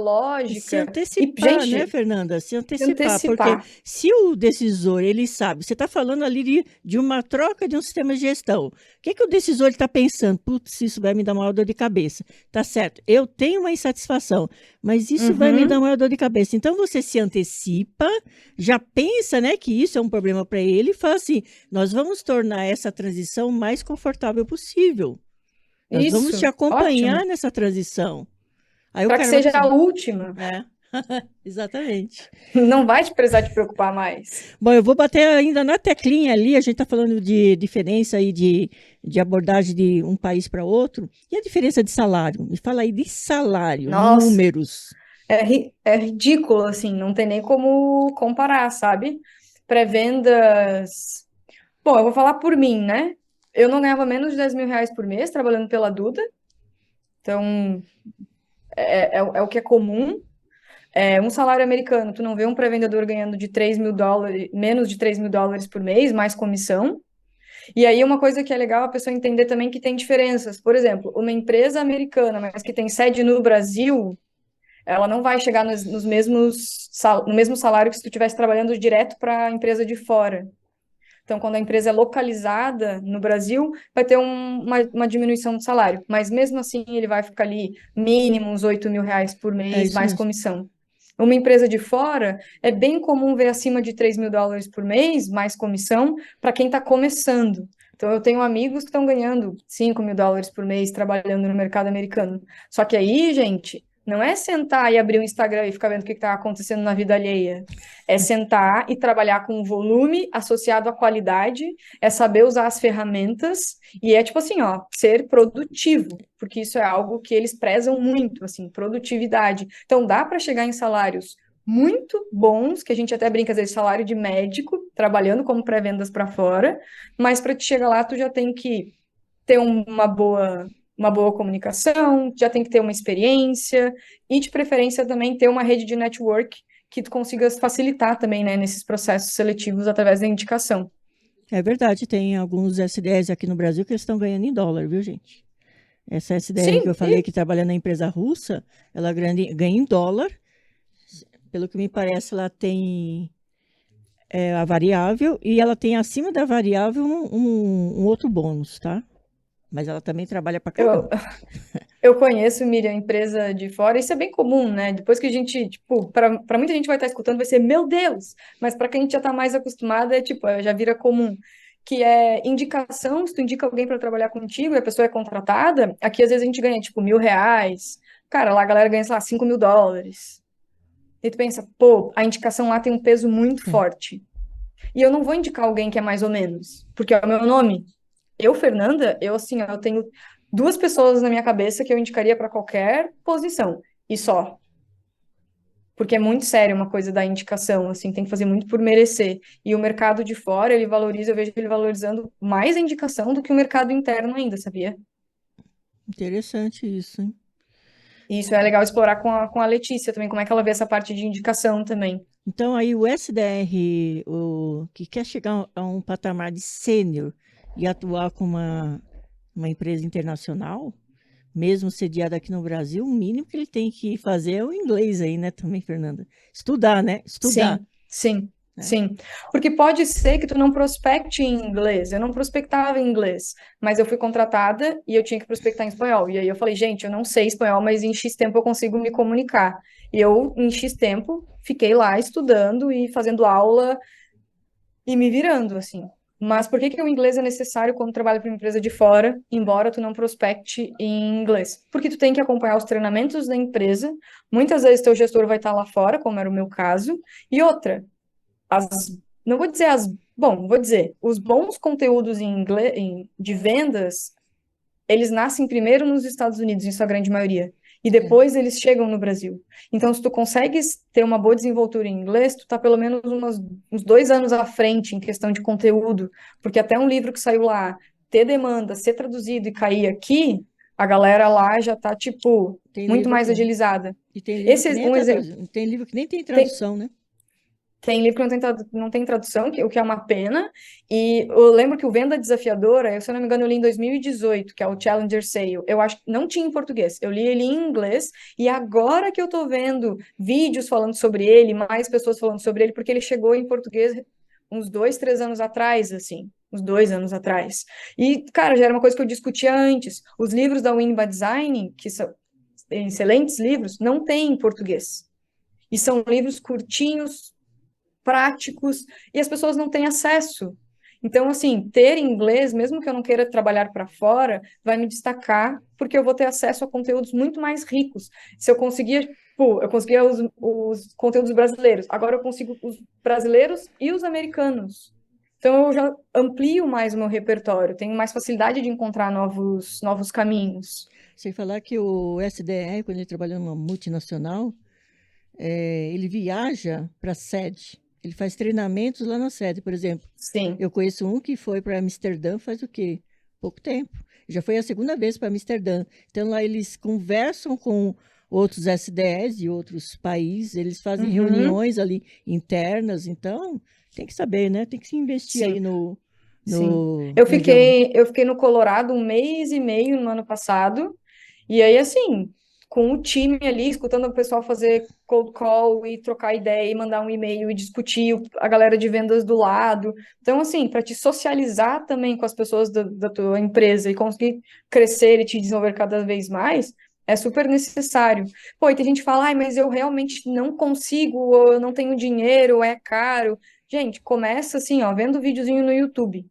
e se lógica. E, antecipar, né, gente, Fernanda? Se se antecipar, porque antecipar. se o decisor, ele sabe, você está falando ali de uma troca de um sistema de gestão. O que o decisor está pensando? Putz, isso vai me dar maior dor de cabeça. Tá certo, eu tenho uma insatisfação, mas isso vai me dar Uhum, maior dor de cabeça. Então, você se antecipa, já pensa, né, que isso é um problema para ele e fala assim, nós vamos tornar essa transição o mais confortável possível. Nós vamos te isso, acompanhar ótimo. nessa transição. Aí o Para que cara vai seja a fazer, última, é, exatamente. não vai te precisar te preocupar mais. Bom, eu vou bater ainda na teclinha ali, a gente está falando de diferença aí de abordagem de um país para outro, e a diferença de salário? Me fala aí de salário, Nossa. números. É ridículo, assim, não tem nem como comparar, sabe? Pré-vendas. Bom, eu vou falar por mim, né? Eu não ganhava menos de 10 mil reais por mês trabalhando pela Duda, então é o que é comum. É, um salário americano, tu não vê um pré-vendedor ganhando de 3 mil dólares, menos de 3 mil dólares por mês, mais comissão. E aí, uma coisa que é legal a pessoa entender também que tem diferenças. Por exemplo, uma empresa americana, mas que tem sede no Brasil. Ela não vai chegar nos mesmos, no mesmo salário que se tu estivesse trabalhando direto para a empresa de fora. Então, quando a empresa é localizada no Brasil, vai ter uma diminuição do salário. Mas mesmo assim, ele vai ficar ali mínimo uns 8 mil reais por É mês, isso mais mesmo. comissão. Uma empresa de fora, é bem comum ver acima de 3 mil dólares por mês, mais comissão, para quem está começando. Então, eu tenho amigos que estão ganhando 5 mil dólares por mês trabalhando no mercado americano. Só que aí, gente, não é sentar e abrir o Instagram e ficar vendo o que está acontecendo na vida alheia. É sentar e trabalhar com volume associado à qualidade, é saber usar as ferramentas e é tipo assim, ó, ser produtivo, porque isso é algo que eles prezam muito, assim, produtividade. Então dá para chegar em salários muito bons, que a gente até brinca às vezes salário de médico, trabalhando como pré-vendas para fora, mas para te chegar lá tu já tem que ter uma boa comunicação, já tem que ter uma experiência e, de preferência, também ter uma rede de network que tu consiga facilitar também, né, nesses processos seletivos através da indicação. É verdade, tem alguns SDS aqui no Brasil que eles estão ganhando em dólar, viu, gente? Essa SDR que eu Sim, falei que trabalha na empresa russa, ela ganha em dólar. Pelo que me parece, ela tem a variável e ela tem acima da variável um outro bônus, tá? Mas ela também trabalha pra caramba. eu, eu conheço, Miriam, empresa de fora, isso é bem comum, né? Depois que a gente, tipo, para muita gente vai estar escutando, vai ser, meu Deus! Mas para quem já está mais acostumado, é tipo, já vira comum. Que é indicação, se tu indica alguém para trabalhar contigo e a pessoa é contratada, aqui às vezes a gente ganha, tipo, R$ 1.000. Cara, lá a galera ganha, sei lá, US$ 5.000. E tu pensa, pô, a indicação lá tem um peso muito Tem. forte. E eu não vou indicar alguém que é mais ou menos, porque é o meu nome. Eu, Fernanda, eu assim, eu tenho duas pessoas na minha cabeça que eu indicaria para qualquer posição, e só. Porque é muito sério uma coisa da indicação, assim, tem que fazer muito por merecer. E o mercado de fora, ele valoriza, eu vejo ele valorizando mais a indicação do que o mercado interno ainda, sabia? Interessante isso, hein? E isso é legal explorar com a Letícia também, como é que ela vê essa parte de indicação também. Então, aí o SDR, que quer chegar a um patamar de sênior e atuar com uma empresa internacional, mesmo sediada aqui no Brasil, o mínimo que ele tem que fazer é o inglês aí, né, também, Fernanda? Estudar, né? Estudar, Sim, sim, né? sim. Porque pode ser que tu não prospecte em inglês. Eu não prospectava em inglês, mas eu fui contratada e eu tinha que prospectar em espanhol. E aí eu falei, gente, eu não sei espanhol, mas em X tempo eu consigo me comunicar. E eu, em X tempo, fiquei lá estudando e fazendo aula e me virando, assim. Mas por que que o inglês é necessário quando trabalha para uma empresa de fora, embora tu não prospecte em inglês? Porque tu tem que acompanhar os treinamentos da empresa. Muitas vezes teu gestor vai estar lá fora, como era o meu caso. E outra, as, não vou dizer bom, vou dizer, os bons conteúdos em inglês, de vendas, eles nascem primeiro nos Estados Unidos, em sua grande maioria, e É. depois eles chegam no Brasil. Então, se tu consegues ter uma boa desenvoltura em inglês, tu tá pelo menos uns 2 anos à frente em questão de conteúdo, porque até um livro que saiu lá, ter demanda, ser traduzido e cair aqui, a galera lá já tá, tipo, Tem muito livro mais que, agilizada. e tem livro que Esse nem é é um exemplo. tem livro que nem tem Tem, tradução, né? tem livro que não tem tradução, o que é uma pena. E eu lembro que o Venda Desafiadora, se eu não me engano, eu li em 2018, que é o Challenger Sale. Eu acho que não tinha em português. Eu li ele em inglês. E agora que eu tô vendo vídeos falando sobre ele, mais pessoas falando sobre ele, porque ele chegou em português uns 2, 3 anos atrás, assim. Uns 2 anos atrás. E, cara, já era uma coisa que eu discutia antes. Os livros da Win by Design, que são excelentes livros, não tem em português. E são livros curtinhos, práticos, e as pessoas não têm acesso. Então, assim, ter inglês, mesmo que eu não queira trabalhar para fora, vai me destacar, porque eu vou ter acesso a conteúdos muito mais ricos. Se eu conseguia, pô, eu conseguia os conteúdos brasileiros, agora eu consigo os brasileiros e os americanos. Então, eu já amplio mais o meu repertório, tenho mais facilidade de encontrar novos caminhos. Sem falar que o SDR, quando ele trabalha numa multinacional, ele viaja para a sede. Ele faz treinamentos lá na sede, por exemplo. Sim. Eu conheço um que foi para Amsterdã faz o quê? Pouco tempo. Já foi a segunda vez para Amsterdã. Então lá eles conversam com outros SDS de outros países, eles fazem Uhum. reuniões ali internas. Então tem que saber, né? Tem que se investir aí Sim. Sim. no idioma. Eu fiquei no Colorado 1 mês e meio no ano passado, e aí, assim, com o time ali, escutando o pessoal fazer cold call e trocar ideia e mandar um e-mail e discutir a galera de vendas do lado. Então, assim, para te socializar também com as pessoas da tua empresa e conseguir crescer e te desenvolver cada vez mais, é super necessário. Pô, e tem gente que fala, ai, mas eu realmente não consigo, ou eu não tenho dinheiro, ou é caro. Gente, começa assim, ó, vendo videozinho no YouTube.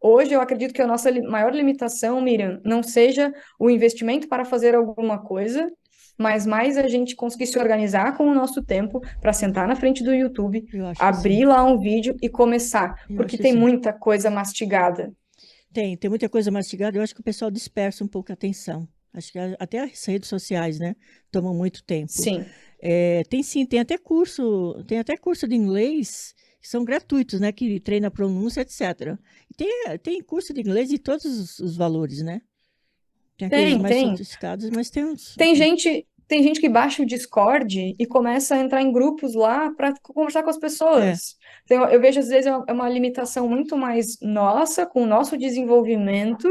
Hoje, eu acredito que a nossa maior limitação, Miriam, não seja o investimento para fazer alguma coisa, mas mais a gente conseguir se organizar com o nosso tempo para sentar na frente do YouTube, Eu acho que sim. abrir lá um vídeo e começar, Eu porque acho tem assim. muita coisa mastigada. Tem muita coisa mastigada. Eu acho que o pessoal dispersa um pouco a atenção. Acho que até as redes sociais, né, tomam muito tempo. Sim. Tem sim, tem até curso de inglês que são gratuitos, né? Que treina a pronúncia, etc. E tem curso de inglês de todos os valores, né? Tem aqueles Tem, mais tem. sofisticados, mas tem uns. Tem gente que baixa o Discord e começa a entrar em grupos lá para conversar com as É, pessoas. Então, eu vejo, às vezes, é uma limitação muito mais nossa, com o nosso desenvolvimento,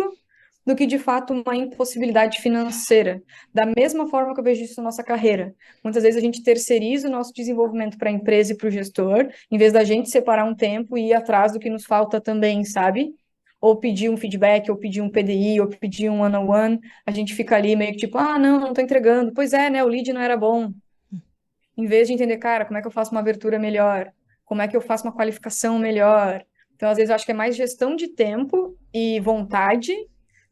do que, de fato, uma impossibilidade financeira. Da mesma forma que eu vejo isso na nossa carreira. Muitas vezes a gente terceiriza o nosso desenvolvimento para a empresa e para o gestor, em vez da gente separar um tempo e ir atrás do que nos falta também, sabe? Ou pedir um feedback, ou pedir um PDI, ou pedir um one-on-one, a gente fica ali meio que tipo, ah, não tô entregando. Pois é, né, o lead não era bom. Em vez de entender, cara, como é que eu faço uma abertura melhor? Como é que eu faço uma qualificação melhor? Então, às vezes, eu acho que é mais gestão de tempo e vontade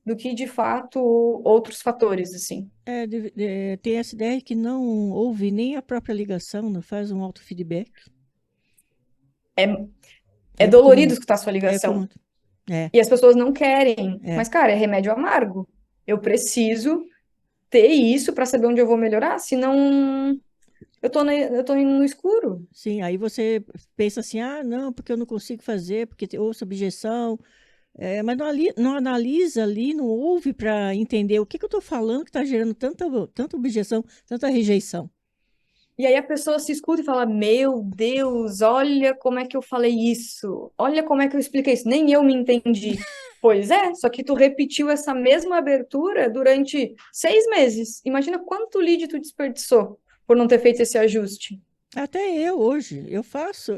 do que, de fato, outros fatores, assim. tem essa ideia que não ouve nem a própria ligação, não faz um auto-feedback. É, é É dolorido comum. escutar sua É ligação. comum. É, E as pessoas não querem. é. Mas, cara, é remédio amargo. Eu preciso ter isso para saber onde eu vou melhorar, senão eu tô no escuro. Sim, aí você pensa assim, ah, não, porque eu não consigo fazer, porque ouço objeção. Mas não analisa ali, não ouve para entender o que eu estou falando que está gerando tanta objeção, tanta rejeição. E aí a pessoa se escuta e fala: Meu Deus, olha como é que eu falei isso, olha como é que eu expliquei isso, nem eu me entendi. Pois é, só que tu repetiu essa mesma abertura durante 6 meses. Imagina quanto lead tu desperdiçou por não ter feito esse ajuste. Até eu hoje,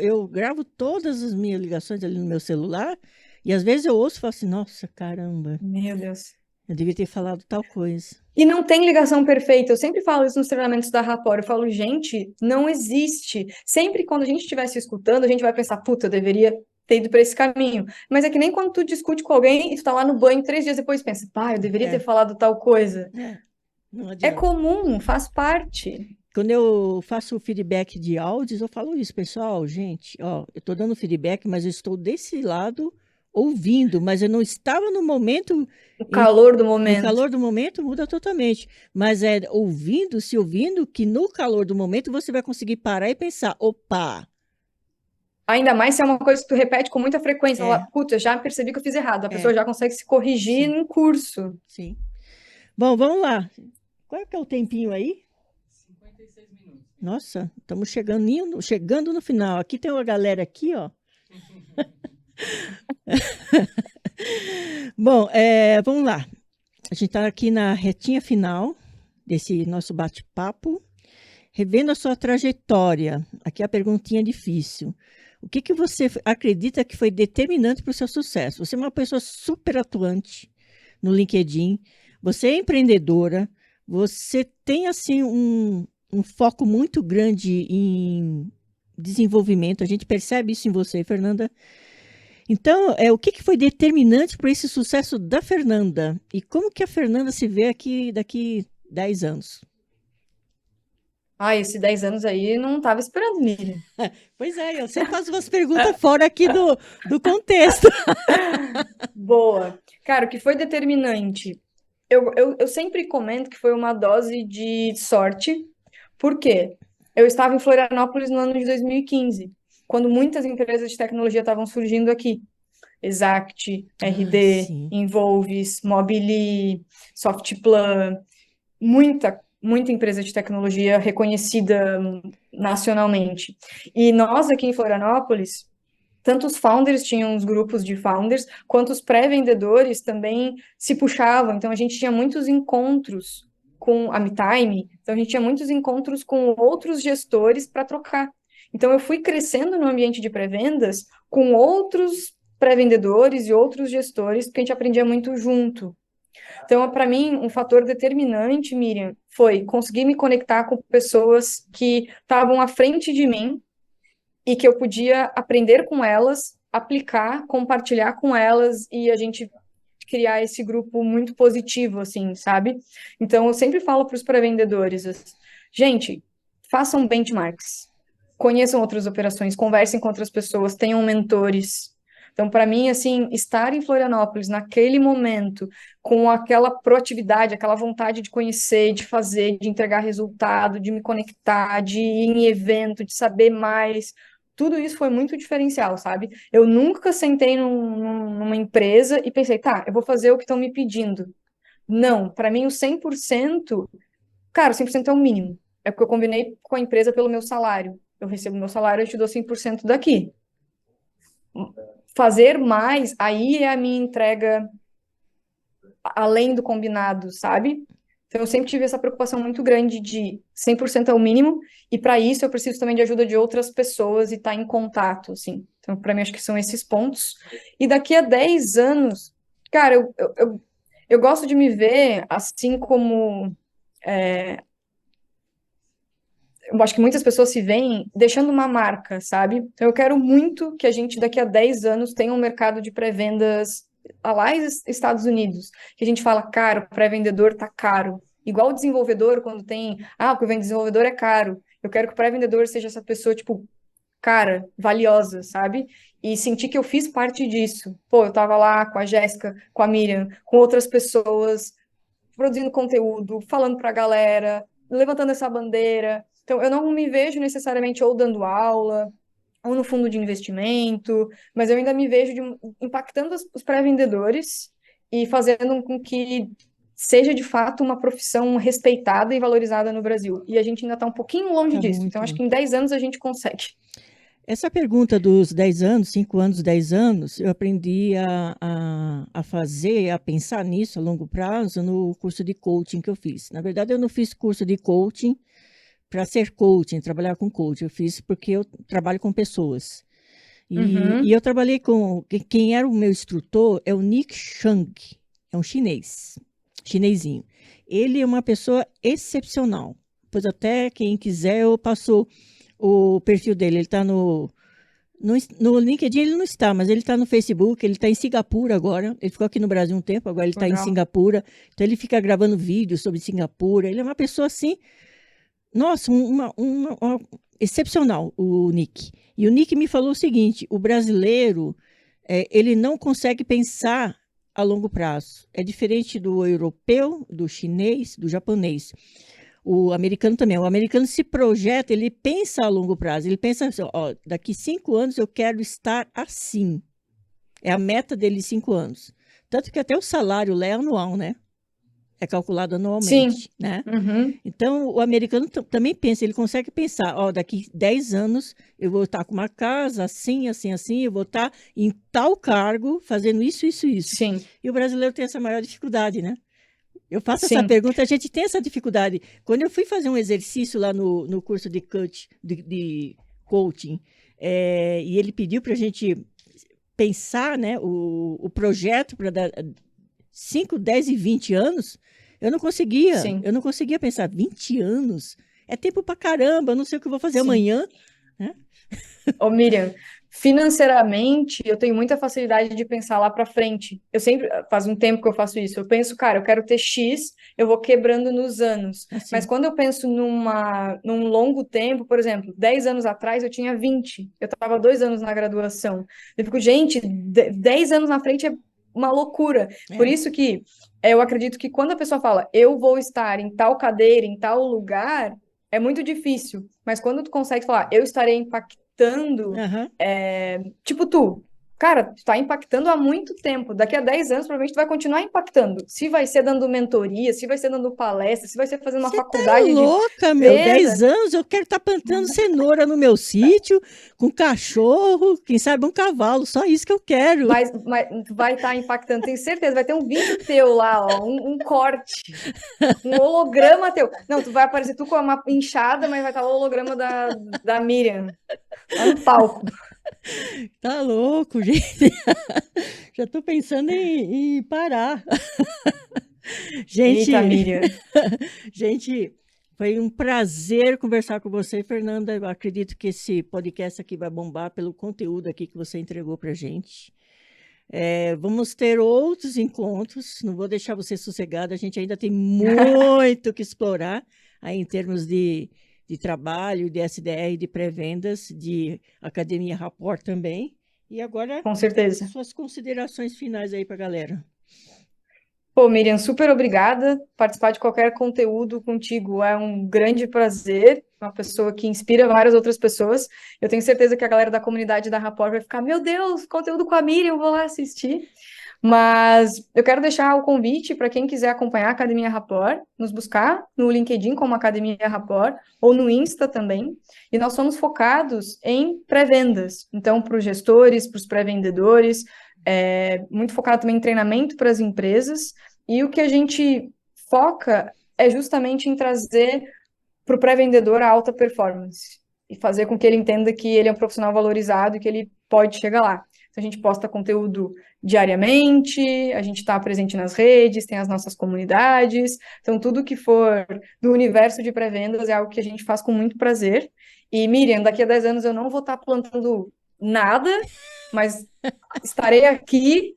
eu gravo todas as minhas ligações ali no meu celular e às vezes eu ouço e falo assim, nossa, caramba, Meu Deus. eu devia ter falado tal coisa. E não tem ligação perfeita. Eu sempre falo isso nos treinamentos da Rapport. Eu falo, gente, não existe. Sempre quando a gente estiver se escutando, a gente vai pensar, puta, eu deveria ter ido para esse caminho. Mas é que nem quando tu discute com alguém e tu tá lá no banho 3 dias depois e pensa, pá, eu deveria ter É, falado tal coisa. não É adianta. comum, faz parte. Quando eu faço o feedback de áudios, eu falo isso, pessoal, gente, ó, eu estou dando feedback, mas eu estou desse lado ouvindo, mas eu não estava no momento, O em- calor do no momento. calor do momento muda totalmente, mas é ouvindo, se ouvindo, que no calor do momento você vai conseguir parar e pensar, opa, Ainda mais se é uma coisa que tu repete com muita frequência. Fala, é, puta, já percebi que eu fiz errado. A pessoa é, já consegue se corrigir sim, num curso. sim. Bom, vamos lá. Qual é que é o tempinho aí? Nossa, estamos chegando no final. Aqui tem uma galera aqui, ó. Bom, vamos lá. A gente está aqui na retinha final desse nosso bate-papo, revendo a sua trajetória. Aqui é a perguntinha difícil. O que você acredita que foi determinante para o seu sucesso? Você é uma pessoa super atuante no LinkedIn, você é empreendedora, você tem assim um foco muito grande em desenvolvimento. A gente percebe isso em você, Fernanda. Então, o que foi determinante para esse sucesso da Fernanda? E como que a Fernanda se vê aqui daqui 10 anos? Ah, esse 10 anos aí não tava esperando, Miriam. Pois é, eu sempre faço umas perguntas fora aqui do contexto. Boa. Cara, o que foi determinante? Eu sempre comento que foi uma dose de sorte. Por quê? Eu estava em Florianópolis no ano de 2015, quando muitas empresas de tecnologia estavam surgindo aqui. Exact, Ah, RD, sim. Involves, Mobily, Softplan, muita empresa de tecnologia reconhecida nacionalmente. E nós aqui em Florianópolis, tanto os founders tinham os grupos de founders, quanto os pré-vendedores também se puxavam. Então, a gente tinha muitos encontros com a MeTime, então a gente tinha muitos encontros com outros gestores para trocar. Então, eu fui crescendo no ambiente de pré-vendas com outros pré-vendedores e outros gestores, porque a gente aprendia muito junto. Então, para mim, um fator determinante, Miriam, foi conseguir me conectar com pessoas que estavam à frente de mim e que eu podia aprender com elas, aplicar, compartilhar com elas e a gente criar esse grupo muito positivo, assim, sabe? Então, eu sempre falo para os pré-vendedores, gente, façam benchmarks, conheçam outras operações, conversem com outras pessoas, tenham mentores. Então, para mim, assim, estar em Florianópolis naquele momento, com aquela proatividade, aquela vontade de conhecer, de fazer, de entregar resultado, de me conectar, de ir em evento, de saber mais, tudo isso foi muito diferencial, sabe? Eu nunca sentei numa empresa e pensei, tá, eu vou fazer o que estão me pedindo. Não, para mim o 100%, cara, o 100% é o mínimo. É porque eu combinei com a empresa pelo meu salário. Eu recebo meu salário, eu te dou 100% daqui. Fazer mais, aí é a minha entrega além do combinado, sabe? Então, eu sempre tive essa preocupação muito grande de 100% é o mínimo, e para isso eu preciso também de ajuda de outras pessoas e estar em contato, assim. Então, para mim, acho que são esses pontos. E daqui a 10 anos, cara, eu gosto de me ver assim como. Eu acho que muitas pessoas se veem deixando uma marca, sabe? Então, eu quero muito que a gente, daqui a 10 anos, tenha um mercado de pré-vendas a lá Estados Unidos. Que a gente fala, cara, o pré-vendedor tá caro. Igual o desenvolvedor, quando tem, o que vem desenvolvedor é caro. Eu quero que o pré-vendedor seja essa pessoa, tipo, cara, valiosa, sabe? E sentir que eu fiz parte disso. Pô, eu tava lá com a Jéssica, com a Miriam, com outras pessoas, produzindo conteúdo, falando pra galera, levantando essa bandeira. Então, eu não me vejo necessariamente ou dando aula, ou no fundo de investimento, mas eu ainda me vejo impactando os pré-vendedores e fazendo com que seja de fato uma profissão respeitada e valorizada no Brasil. E a gente ainda está um pouquinho longe Tá disso. Então, muito acho que longe. em 10 anos a gente consegue. Essa pergunta dos 10 anos, 5 anos, 10 anos, eu aprendi a fazer, a pensar nisso a longo prazo no curso de coaching que eu fiz. Na verdade, eu não fiz curso de coaching para ser coaching, trabalhar com coaching. Eu fiz porque eu trabalho com pessoas. E Uhum, eu trabalhei com. Quem era o meu instrutor é o Nick Chang, é um chinês, chinesinho. Ele é uma pessoa excepcional. Pois até quem quiser, eu passo o perfil dele. Ele está no LinkedIn, ele não está, mas ele está no Facebook. Ele está em Singapura agora. Ele ficou aqui no Brasil um tempo, agora ele está em legal. Singapura. Então ele fica gravando vídeos sobre Singapura. Ele é uma pessoa assim, nossa, excepcional, o Nick. E o Nick me falou o seguinte: o brasileiro, ele não consegue pensar a longo prazo. É diferente do europeu, do chinês, do japonês. O americano também. O americano se projeta, ele pensa a longo prazo. Ele pensa assim, ó, daqui 5 anos eu quero estar assim. É a meta dele de 5 anos. Tanto que até o salário lá é anual, né? É calculado Sim. anualmente, né? Uhum. Então, o americano também pensa, ele consegue pensar, ó, daqui 10 anos eu vou estar com uma casa assim, assim, assim, eu vou estar em tal cargo, fazendo isso, isso, isso. Sim. E o brasileiro tem essa maior dificuldade, né? Eu faço essa Sim. pergunta, a gente tem essa dificuldade. Quando eu fui fazer um exercício lá no curso de coaching, e ele pediu para a gente pensar, né, o projeto para 5, 10 e 20 anos, Sim. eu não conseguia pensar, 20 anos? É tempo pra caramba, eu não sei o que eu vou fazer Sim. amanhã, né? Ô, Miriam, financeiramente, eu tenho muita facilidade de pensar lá para frente. Eu sempre, faz um tempo que eu faço isso. Eu penso, cara, eu quero ter X, eu vou quebrando nos anos. Mas Assim, quando eu penso num longo tempo, por exemplo, 10 anos atrás eu tinha 20. Eu estava 2 anos na graduação. Eu fico, gente, 10 anos na frente é uma loucura. Por é. isso que eu acredito que quando a pessoa fala, eu vou estar em tal cadeira, em tal lugar, é muito difícil. Mas quando tu consegue falar, eu estarei impactando, Aham. tipo tu, cara, tu tá impactando há muito tempo. Daqui a 10 anos, provavelmente tu vai continuar impactando. Se vai ser dando mentoria, se vai ser dando palestra, se vai ser fazendo uma Você tá faculdade de louca, meu? venda, 10 anos, eu quero estar plantando cenoura no meu sítio, com cachorro, quem sabe um cavalo, só isso que eu quero. mas tu vai estar impactando, tenho certeza. Vai ter um vídeo teu lá, ó, um corte. Um holograma teu. Não, tu vai aparecer tu com uma inchada, mas vai estar o holograma da Miriam lá no palco. Tá louco, gente. Já tô pensando em parar. Eita, Gente, Miriam. gente, foi um prazer conversar com você, Fernanda. Eu acredito que esse podcast aqui vai bombar pelo conteúdo aqui que você entregou pra gente. Vamos ter outros encontros, não vou deixar você sossegada, a gente ainda tem muito que explorar aí em termos de trabalho, de SDR, de pré-vendas, de Academia Rapport também. E agora, Com certeza. suas considerações finais aí para a galera. Pô, Miriam, super obrigada. Participar de qualquer conteúdo contigo é um grande prazer. uma pessoa que inspira várias outras pessoas. Eu tenho certeza que a galera da comunidade da Rapport vai ficar, meu Deus, conteúdo com a Miriam, eu vou lá assistir. Mas eu quero deixar o convite para quem quiser acompanhar a Academia Rapport, nos buscar no LinkedIn como Academia Rapport, ou no Insta também. E nós somos focados em pré-vendas. Então, para os gestores, para os pré-vendedores, muito focado também em treinamento para as empresas. E o que a gente foca é justamente em trazer para o pré-vendedor a alta performance e fazer com que ele entenda que ele é um profissional valorizado e que ele pode chegar lá. Então, a gente posta conteúdo diariamente, a gente está presente nas redes, tem as nossas comunidades. Então, tudo que for do universo de pré-vendas é algo que a gente faz com muito prazer. E, Miriam, daqui a 10 anos eu não vou estar plantando nada, mas estarei aqui.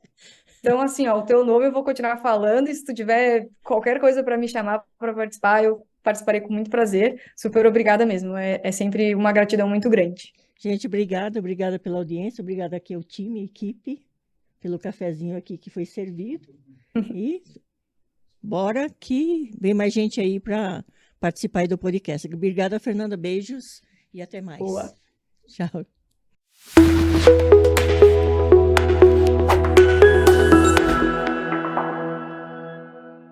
Então, assim, ó, o teu nome eu vou continuar falando, e se tu tiver qualquer coisa para me chamar para participar, eu participarei com muito prazer. Super obrigada mesmo. É sempre uma gratidão muito grande. Gente, obrigada pela audiência, obrigada aqui ao time, equipe, pelo cafezinho aqui que foi servido. E bora que vem mais gente aí para participar aí do podcast. Obrigada, Fernanda. Beijos e até mais. Boa. Tchau.